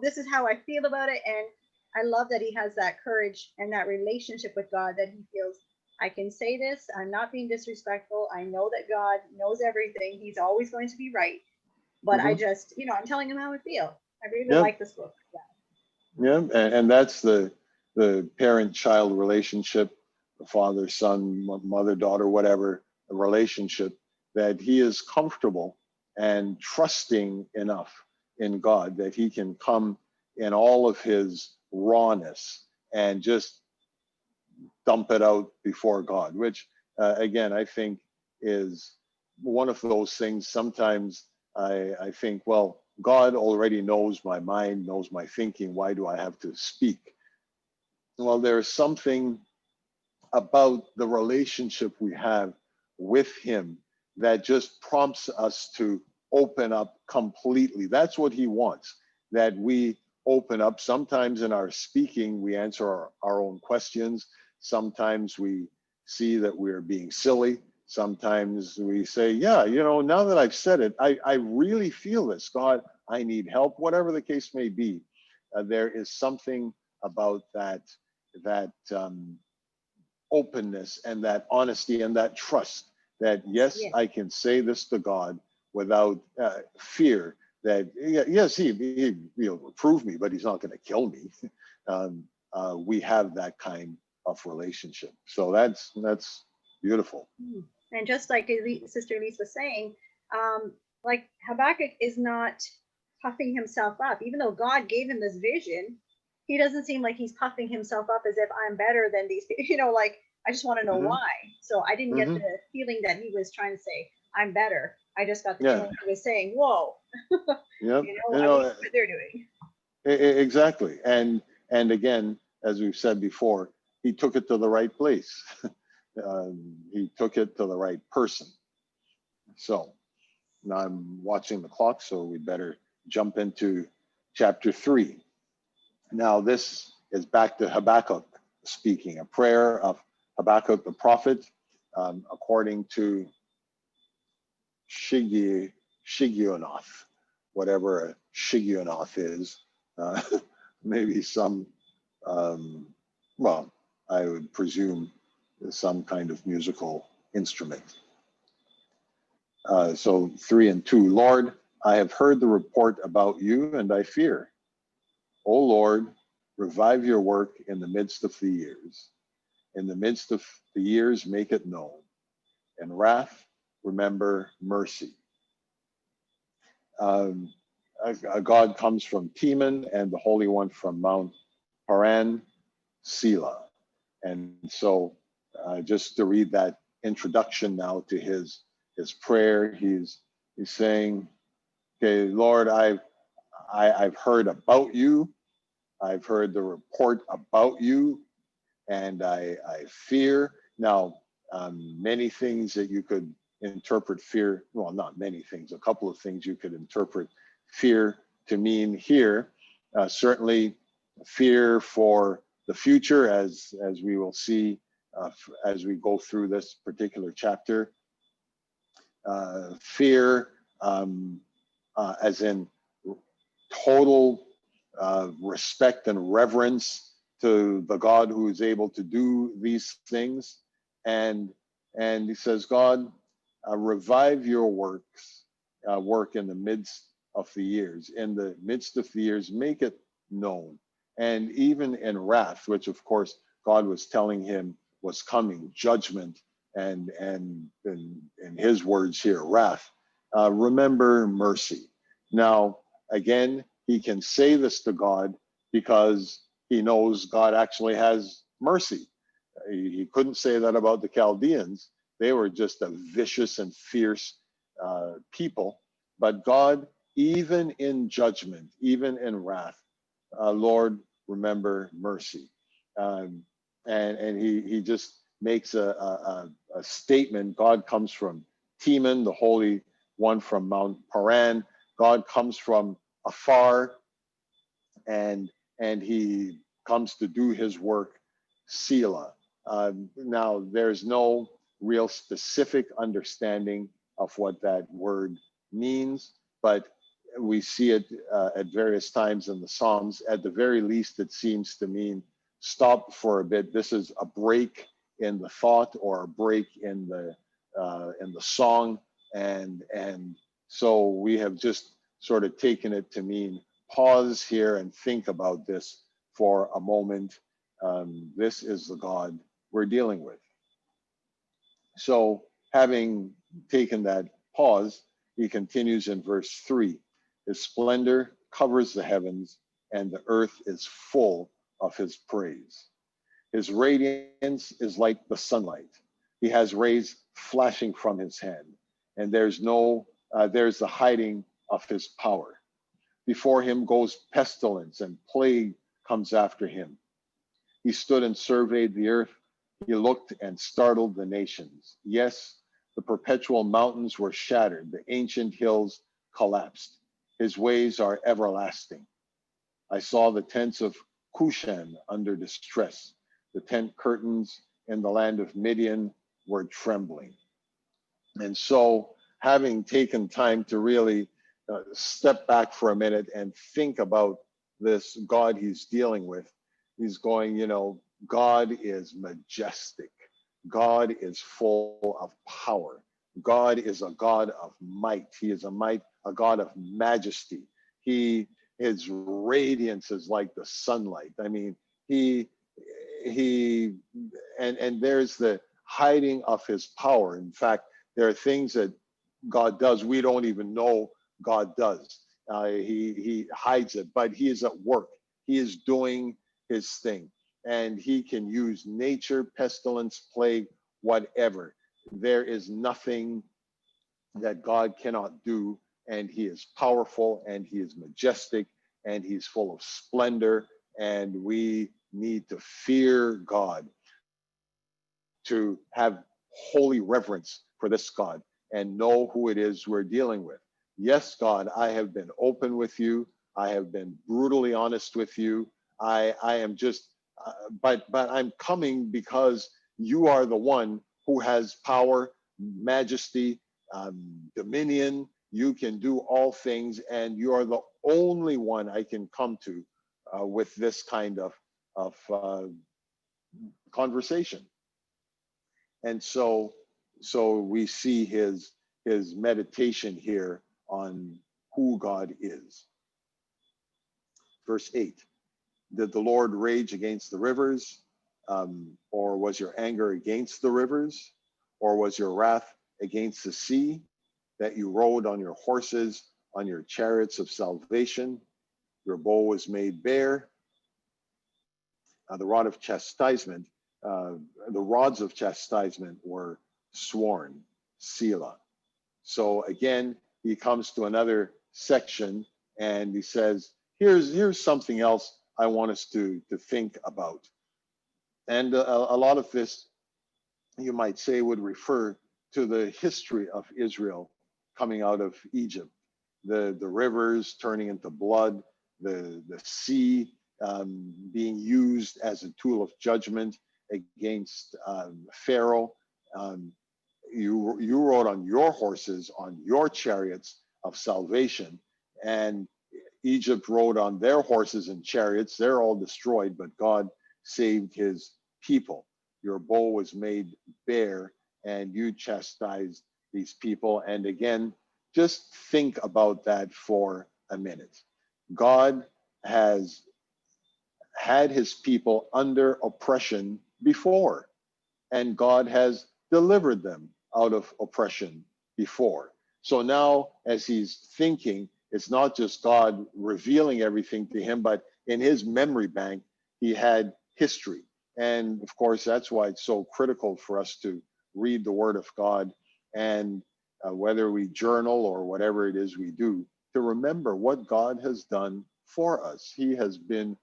this is how I feel about it. And I love that he has that courage and that relationship with God, that he feels, I can say this. I'm not being disrespectful. I know that God knows everything. He's always going to be right. But I just, I'm telling him how I feel. I really like this book. Yeah, and that's the parent-child relationship, the father, son, mother, daughter, whatever, the relationship, that he is comfortable and trusting enough in God that he can come in all of his rawness and just dump it out before God, which again, I think is one of those things. Sometimes I think, well, God already knows my mind, knows my thinking. Why do I have to speak? Well, there's something about the relationship we have with him that just prompts us to open up completely. That's what he wants, that we open up. Sometimes in our speaking, we answer our own questions. Sometimes we see that we're being silly. Sometimes we say, yeah, now that I've said it, I really feel this. God, I need help, whatever the case may be. There is something about that openness and that honesty and that trust that, yes, I can say this to God without fear that, yes, he'll reprove me, but he's not going to kill me. We have that kind of relationship. So that's beautiful. And just like Sister Elise was saying, like Habakkuk is not puffing himself up. Even though God gave him this vision, he doesn't seem like he's puffing himself up as if I'm better than these people. Like, I just want to know why. So I didn't get the feeling that he was trying to say, I'm better. I just got the Yeah. feeling he was saying, whoa, Yep. you know, You I know, mean, what they're doing. exactly. And again, as we've said before, he took it to the right place. He took it to the right person. So now I'm watching the clock, so we better jump into chapter 3. Now this is back to Habakkuk speaking, a prayer of Habakkuk the prophet, according to Shigionoth, whatever a Shigionoth is. Maybe some, well, I would presume some kind of musical instrument. So 3 and 2, Lord, I have heard the report about you and I fear. O Lord, revive your work in the midst of the years. In the midst of the years, make it known. In wrath, remember mercy. A God comes from Teman and the Holy One from Mount Paran, Selah. And so just to read that introduction now to his prayer, he's saying, okay, Lord, I've heard about you. I've heard the report about you, and I fear. Now, many things that you could interpret fear, well, not many things, a couple of things you could interpret fear to mean here. Certainly fear for the future, as we will see as we go through this particular chapter. Fear as in total respect and reverence to the God who is able to do these things. And he says, God, revive your work in the midst of the years. In the midst of the years, make it known. And even in wrath, which of course God was telling him was coming, judgment, and in his words here, wrath, remember mercy. Now, again, he can say this to God because he knows God actually has mercy. He couldn't say that about the Chaldeans. They were just a vicious and fierce people. But God, even in judgment, even in wrath, Lord, remember mercy. And he just makes a statement. God comes from Teman, the Holy One from Mount Paran. God comes from afar, and he comes to do his work, Selah. Now, there's no real specific understanding of what that word means, but we see it at various times in the Psalms. At the very least, it seems to mean stop for a bit. This is a break in the thought or a break in the song, and so we have just sort of taken it to mean pause here and think about this for a moment. This is the God we're dealing with. So having taken that pause, he continues in verse 3. His splendor covers the heavens, and the earth is full of his praise. His radiance is like the sunlight. He has rays flashing from his hand, and there's the hiding of his power. Before him goes pestilence, and plague comes after him. He stood and surveyed the earth. He looked and startled the nations. Yes, the perpetual mountains were shattered. The ancient hills collapsed. His ways are everlasting. I saw the tents of Cushan under distress. The tent curtains in the land of Midian were trembling. And so, having taken time to really step back for a minute and think about this God he's dealing with, he's going, God is majestic. God is full of power. God is a God of might. He is a God of majesty. His radiance is like the sunlight. I mean, and there's the hiding of his power. In fact, there are things that God does we don't even know God does. He hides it, but he is at work. He is doing his thing, and he can use nature, pestilence, plague, whatever. There is nothing that God cannot do, and he is powerful, and he is majestic, and he's full of splendor, and we need to fear God, to have holy reverence for this God, and know who it is we're dealing with. Yes, God, I have been open with you. I have been brutally honest with you. I am just, but I'm coming because you are the one who has power, majesty, dominion. You can do all things, and you are the only one I can come to with this kind of conversation. And so we see his meditation here on who God is. Verse 8, did the Lord rage against the rivers? Or was your anger against the rivers? Or was your wrath against the sea, that you rode on your horses, on your chariots of salvation? Your bow was made bare. The rods of chastisement were sworn, Selah. So again, he comes to another section and he says, here's something else I want us to think about. And a lot of this, you might say, would refer to the history of Israel coming out of Egypt. The rivers turning into blood, the sea being used as a tool of judgment against Pharaoh. You rode on your horses, on your chariots of salvation, and Egypt rode on their horses and chariots. They're all destroyed, but God saved his people. Your bow was made bare, and you chastised these people. And again, just think about that for a minute. God has had his people under oppression before, and God has delivered them out of oppression before. So now, as he's thinking, it's not just God revealing everything to him, but in his memory bank, he had history. And of course, that's why it's so critical for us to read the Word of God, and whether we journal or whatever it is we do, to remember what God has done for us. He has been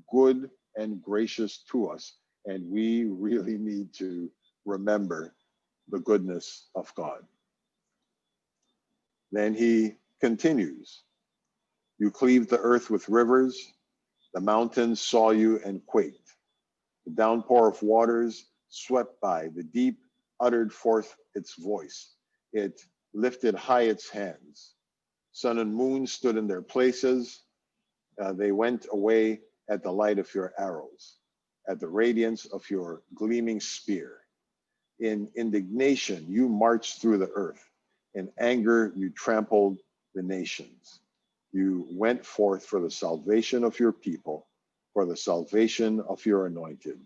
good and gracious to us, and we really need to remember the goodness of God. Then he continues, you cleaved the earth with rivers, the mountains saw you and quaked. The downpour of waters swept by, the deep uttered forth its voice. It lifted high its hands. Sun and moon stood in their places. They went away at the light of your arrows, at the radiance of your gleaming spear. In indignation, you marched through the earth. In anger, you trampled the nations. You went forth for the salvation of your people, for the salvation of your anointed.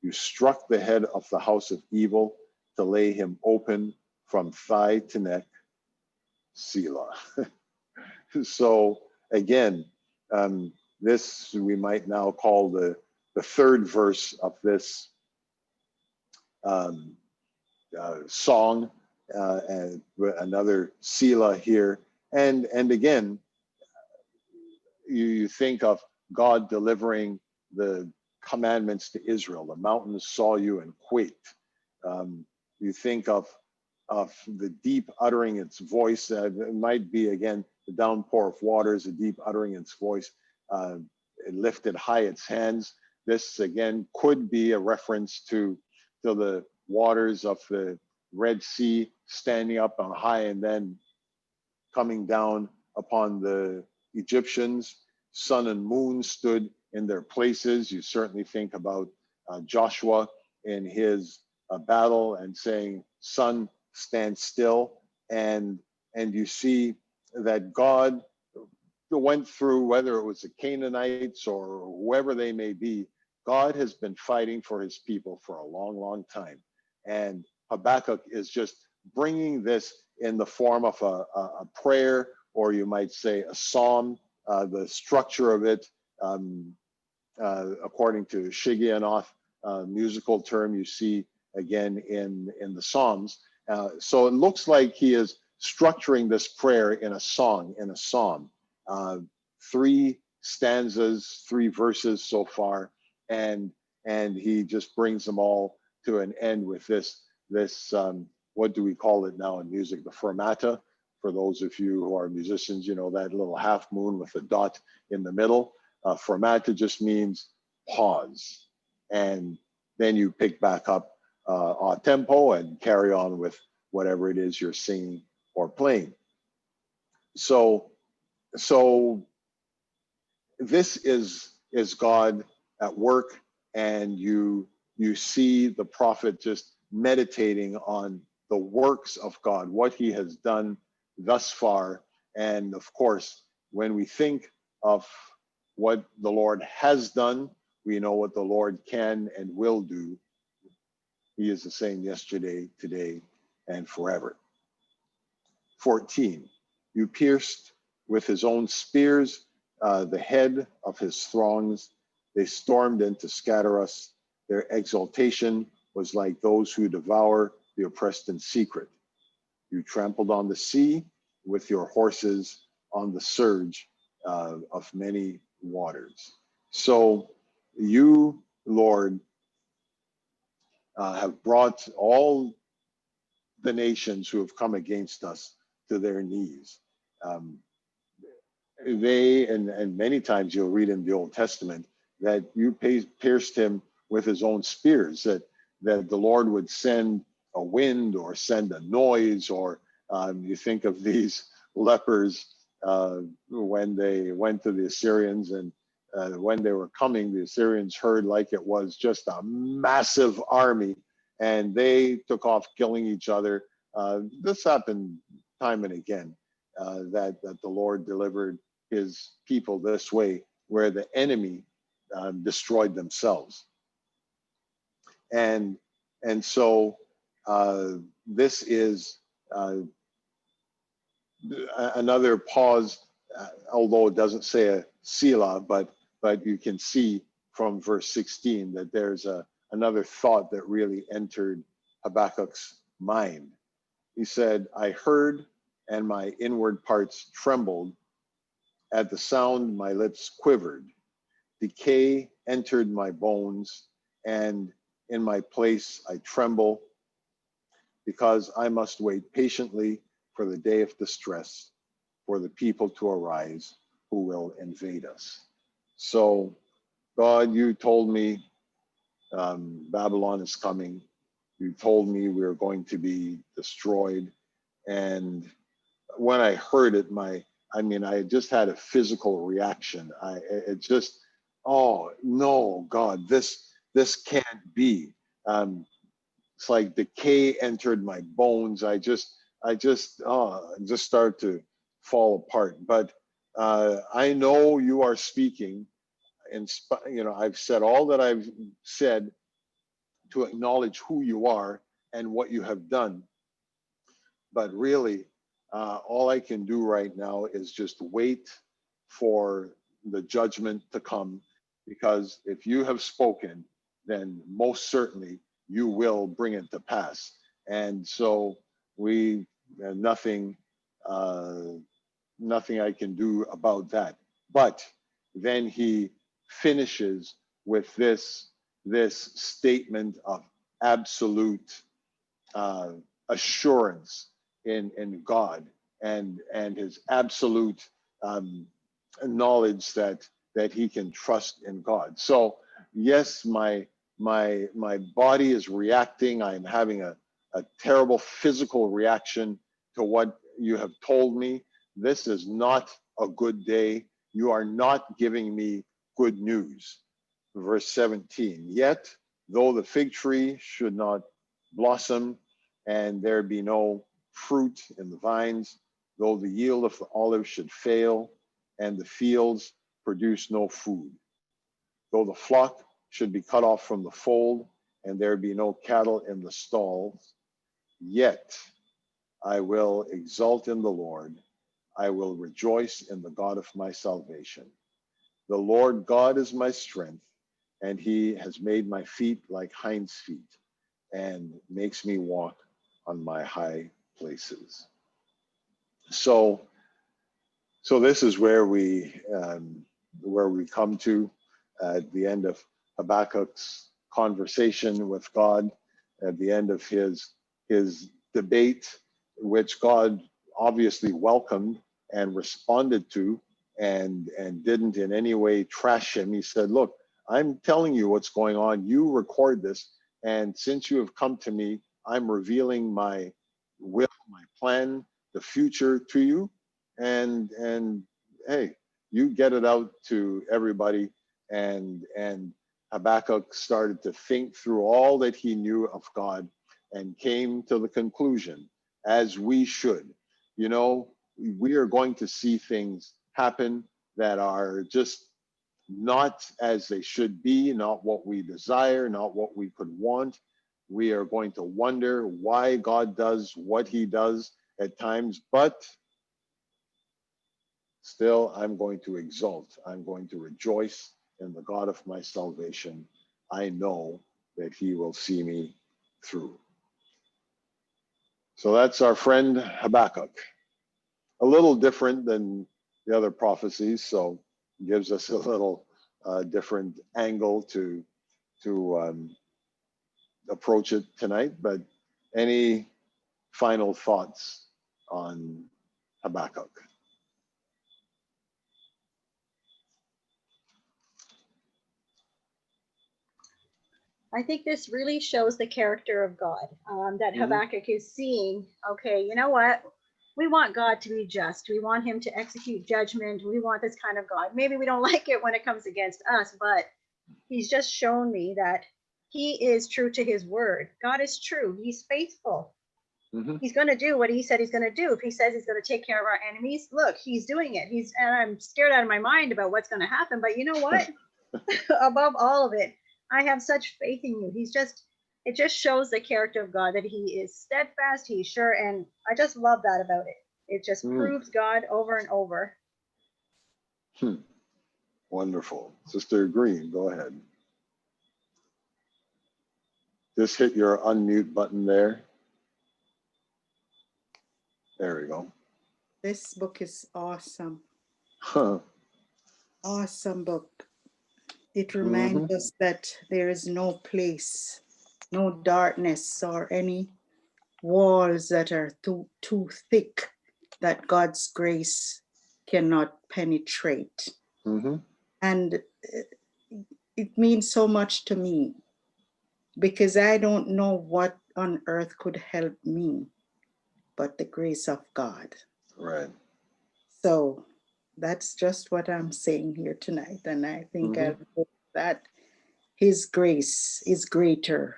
You struck the head of the house of evil to lay him open from thigh to neck, Selah. So again, this we might now call the third verse of this song, and another Selah here. And again, you think of God delivering the commandments to Israel. The mountains saw you and quaked. You think of the deep uttering its voice. It might be, again, the downpour of waters, the deep uttering its voice. It lifted high its hands. This, again, could be a reference to the waters of the Red Sea standing up on high and then coming down upon the Egyptians. Sun and moon stood in their places. You certainly think about Joshua in his battle and saying, sun, stand still. And you see that God went through, whether it was the Canaanites or whoever they may be, God has been fighting for his people for a long, long time. And Habakkuk is just bringing this in the form of a prayer, or you might say a psalm. The structure of it, according to Shigianoth, musical term you see again in the Psalms. So it looks like he is structuring this prayer in a song, in a psalm. 3 stanzas, 3 verses so far, and he just brings them all to an end with this what do we call it now in music? The fermata. For those of you who are musicians, you know that little half moon with a dot in the middle. Fermata just means pause, and then you pick back up a tempo and carry on with whatever it is you're singing or playing. So this is God at work, and you see the prophet just meditating on the works of God, what he has done thus far. And of course, when we think of what the Lord has done, we know what the Lord can and will do. He is the same yesterday, today, and forever. 14, you pierced with his own spears the head of his throngs. They stormed in to scatter us. Their exultation was like those who devour the oppressed in secret. You trampled on the sea with your horses on the surge of many waters. So you, Lord, have brought all the nations who have come against us to their knees. They, and many times you'll read in the Old Testament that you pierced him with his own spears, that the Lord would send a wind or send a noise, or you think of these lepers when they went to the Assyrians, and when they were coming, the Assyrians heard like it was just a massive army, and they took off killing each other. This happened time and again, that the Lord delivered his people this way, where the enemy destroyed themselves. And so this is another pause, although it doesn't say a Selah, but you can see from verse 16 that there's another thought that really entered Habakkuk's mind. He said, I heard and my inward parts trembled. At the sound, my lips quivered. Decay entered my bones, and in my place I tremble, because I must wait patiently for the day of distress, for the people to arise who will invade us. So, God, you told me Babylon is coming. You told me we were going to be destroyed. And when I heard it, I just had a physical reaction. It just, oh no, God, this can't be. It's like decay entered my bones. I just started to fall apart. But I know you are speaking. I've said all that I've said to acknowledge who you are and what you have done. But really, all I can do right now is just wait for the judgment to come, because if you have spoken, then most certainly you will bring it to pass. And so nothing I can do about that. But then he finishes with this statement of absolute assurance in God, and his absolute knowledge that he can trust in God. So yes, my body is reacting. I'm having a terrible physical reaction to what you have told me. This is not a good day. You are not giving me good news. Verse 17, yet though the fig tree should not blossom, and there be no fruit in the vines, though the yield of the olive should fail, and the fields produce no food, though the flock should be cut off from the fold, and there be no cattle in the stalls, yet I will exult in the Lord. I will rejoice in the God of my salvation. The Lord God is my strength, and he has made my feet like hinds' feet, and makes me walk on my high places. So this is where we come to at the end of Habakkuk's conversation with God, at the end of his debate, which God obviously welcomed and responded to, and didn't in any way trash him. He said, look, I'm telling you what's going on. You record this, and since you have come to me, I'm revealing my will, my plan, the future to you, and hey, you get it out to everybody. And Habakkuk started to think through all that he knew of God and came to the conclusion, as we should, you know, we are going to see things happen that are just not as they should be, not what we desire, not what we could want. We are going to wonder why God does what he does at times, but still, I'm going to exult. I'm going to rejoice in the God of my salvation. I know that he will see me through. So that's our friend Habakkuk. A little different than the other prophecies, so gives us a little different angle to approach it tonight. But any final thoughts on Habakkuk? I think this really shows the character of God that Habakkuk is seeing. Okay, you know what? We want God to be just. We want him to execute judgment. We want this kind of God. Maybe we don't like it when it comes against us, but he's just shown me that he is true to his word. God is true. He's faithful. He's going to do what he said he's going to do. If he says he's going to take care of our enemies, look, he's doing it. And I'm scared out of my mind about what's going to happen. But you know what? Above all of it, I have such faith in you. It just shows the character of God, that he is steadfast, he's sure, and I just love that about it. It just proves God over and over. Wonderful. Sister Green, go ahead. Just hit your unmute button there. There we go. This book is awesome. Huh. Awesome book. It reminds us that there is no place, no darkness or any walls that are too thick that God's grace cannot penetrate. And it means so much to me, because I don't know what on earth could help me but the grace of God. Right. So that's just what I'm saying here tonight. And I think I hope that his grace is greater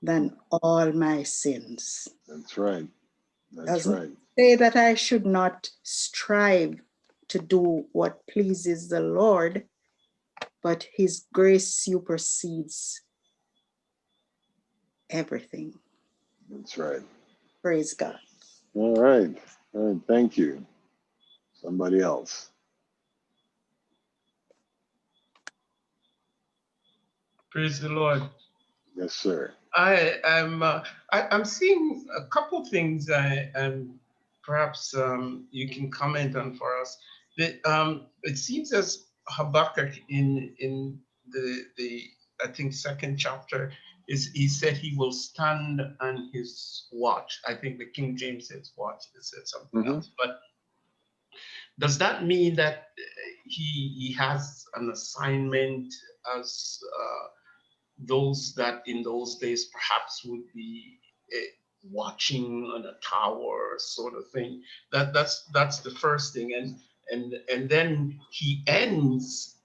than all my sins. That's right. That's Doesn't right. say that I should not strive to do what pleases the Lord, but his grace supersedes everything. That's right. Praise God. All right. All right. Thank you. Somebody else. Praise the Lord. Yes, sir. I'm seeing a couple things. Perhaps you can comment on for us. That it seems as Habakkuk in the I think second chapter he said he will stand on his watch. I think the King James says watch. It said something else. But does that mean that he has an assignment as those that in those days perhaps would be watching on a tower sort of thing? That's the first thing, and then he ends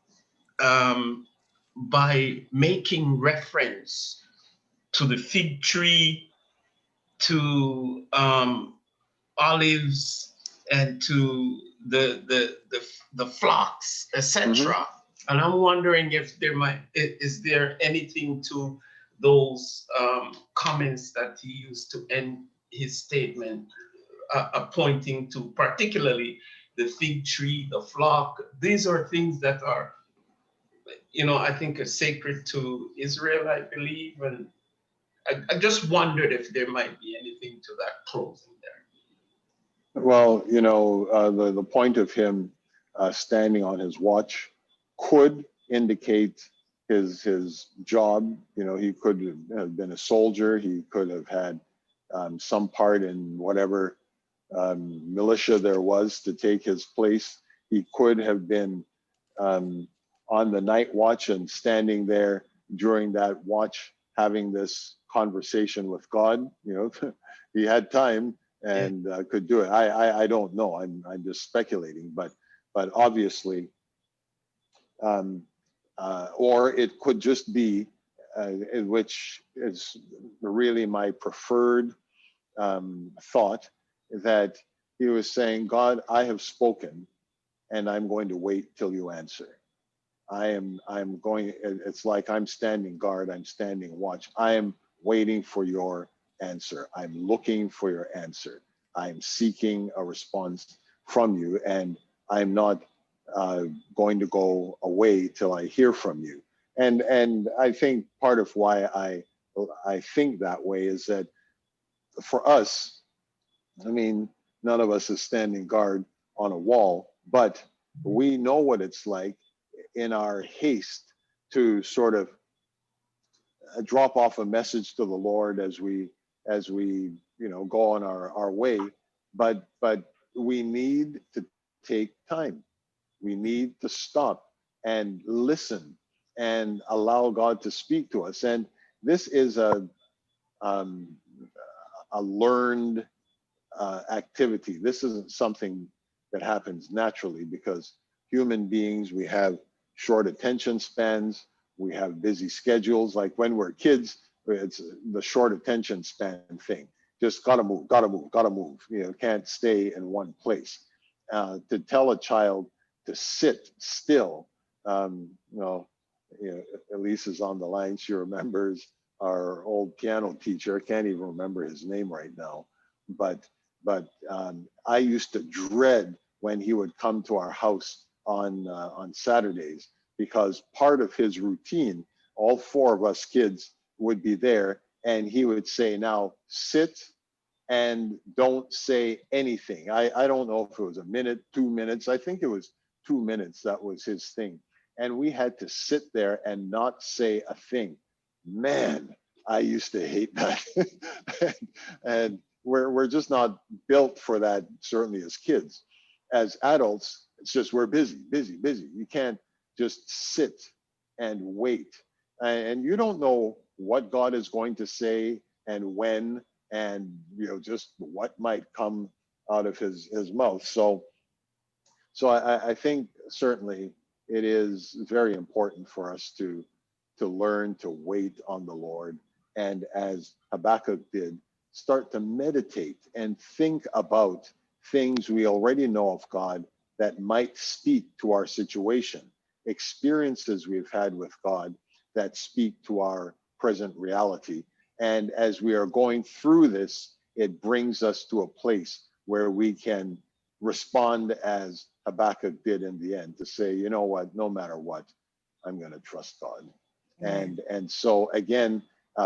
by making reference to the fig tree, to olives, and to the flocks, etc. And I'm wondering if is there anything to those comments that he used to end his statement, pointing to particularly the fig tree, the flock. These are things that are, I think are sacred to Israel, I believe. And I just wondered if there might be anything to that closing there. Well, you know, the point of him standing on his watch could indicate his job. You know, he could have been a soldier. He could have had some part in whatever militia there was to take his place. He could have been on the night watch and standing there during that watch, having this conversation with God. You know, he had time and could do it. I don't know. I'm just speculating, but obviously, or it could just be, which is really my preferred thought, that he was saying, God, I have spoken, and I'm going to wait till you answer. I'm going, it's like I'm standing guard, I'm standing watch. I am waiting for your answer. I'm looking for your answer. I'm seeking a response from you, and I'm not going to go away till I hear from you. And I think part of why I think that way is that for us, I mean, none of us is standing guard on a wall, but we know what it's like in our haste to sort of drop off a message to the Lord as we you know go on our way, but we need to take time. We need to stop and listen and allow God to speak to us. And this is a learned activity. This isn't something that happens naturally, because human beings, we have short attention spans, we have busy schedules. Like when we're kids, it's the short attention span thing. Just gotta move, gotta move, gotta move. You know, can't stay in one place. To tell a child to sit still, you know, Elise is on the line. She remembers our old piano teacher. I can't even remember his name right now, but I used to dread when he would come to our house on Saturdays, because part of his routine, all four of us kids would be there, and he would say, now sit and don't say anything. I don't know if it was a minute, 2 minutes. I think it was 2 minutes. That was his thing. And we had to sit there and not say a thing. Man, I used to hate that. and we're just not built for that, certainly as kids. As adults, it's just we're busy, busy, busy. You can't just sit and wait. And you don't know what God is going to say and when, and you know, just what might come out of his mouth. So I think certainly it is very important for us to learn to wait on the Lord, and as Habakkuk did, start to meditate and think about things we already know of God that might speak to our situation, experiences we've had with God that speak to our present reality. And as we are going through this, it brings us to a place where we can respond as Habakkuk did in the end, to say, you know what, no matter what, I'm going to trust God. And so again,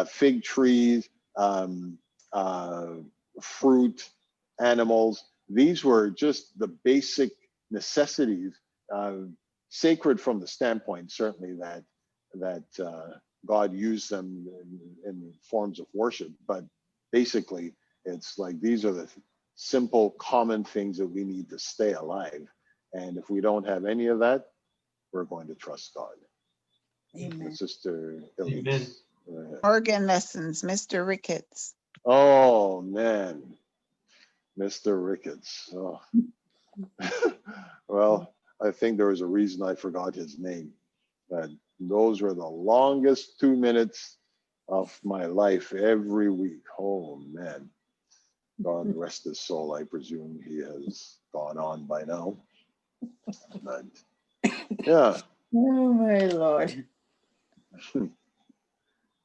fig trees, fruit, animals, these were just the basic necessities, sacred from the standpoint, certainly, that God used them in forms of worship. But basically, it's like these are the simple, common things that we need to stay alive. And if we don't have any of that, we're going to trust God. Amen. Sister Amen. Elise. Organ lessons, Mr. Ricketts. Oh, man. Mr. Ricketts. Oh. Well, I think there was a reason I forgot his name. But those were the longest 2 minutes of my life every week. Oh, man. God rest his soul. I presume he has gone on by now. But yeah. Oh, my Lord.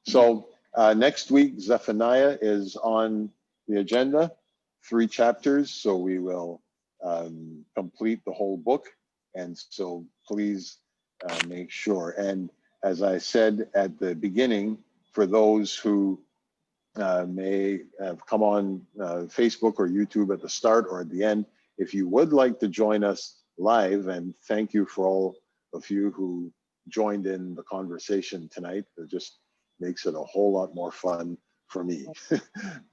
So next week, Zephaniah is on the agenda, 3 chapters. So we will complete the whole book. And so please make sure. And as I said at the beginning, for those who may have come on Facebook or YouTube at the start or at the end. If you would like to join us live, and thank you for all of you who joined in the conversation tonight. It just makes it a whole lot more fun for me.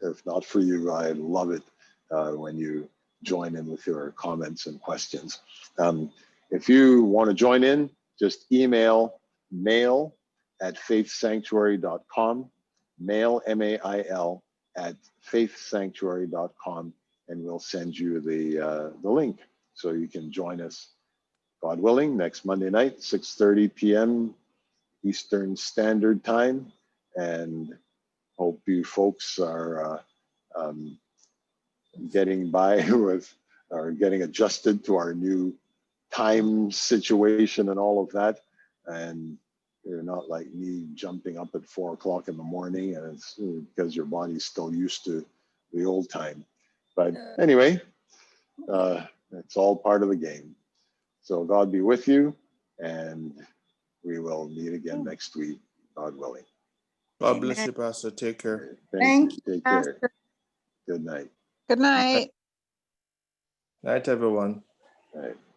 If not for you, I love it when you join in with your comments and questions. If you want to join in, just email mail@faithsanctuary.com, mail, M-A-I-L, at faithsanctuary.com, and we'll send you the link so you can join us, God willing, next Monday night, 6:30 p.m. Eastern Standard Time. And hope you folks are getting by with, or getting adjusted to our new time situation and all of that. And you're not like me jumping up at 4 o'clock in the morning, and it's because your body's still used to the old time. But anyway, it's all part of the game. So God be with you, and we will meet again next week, God willing. God bless you, Pastor. Take care. Thank you. Take care. Pastor. Good night. Good night. Night, everyone. All right.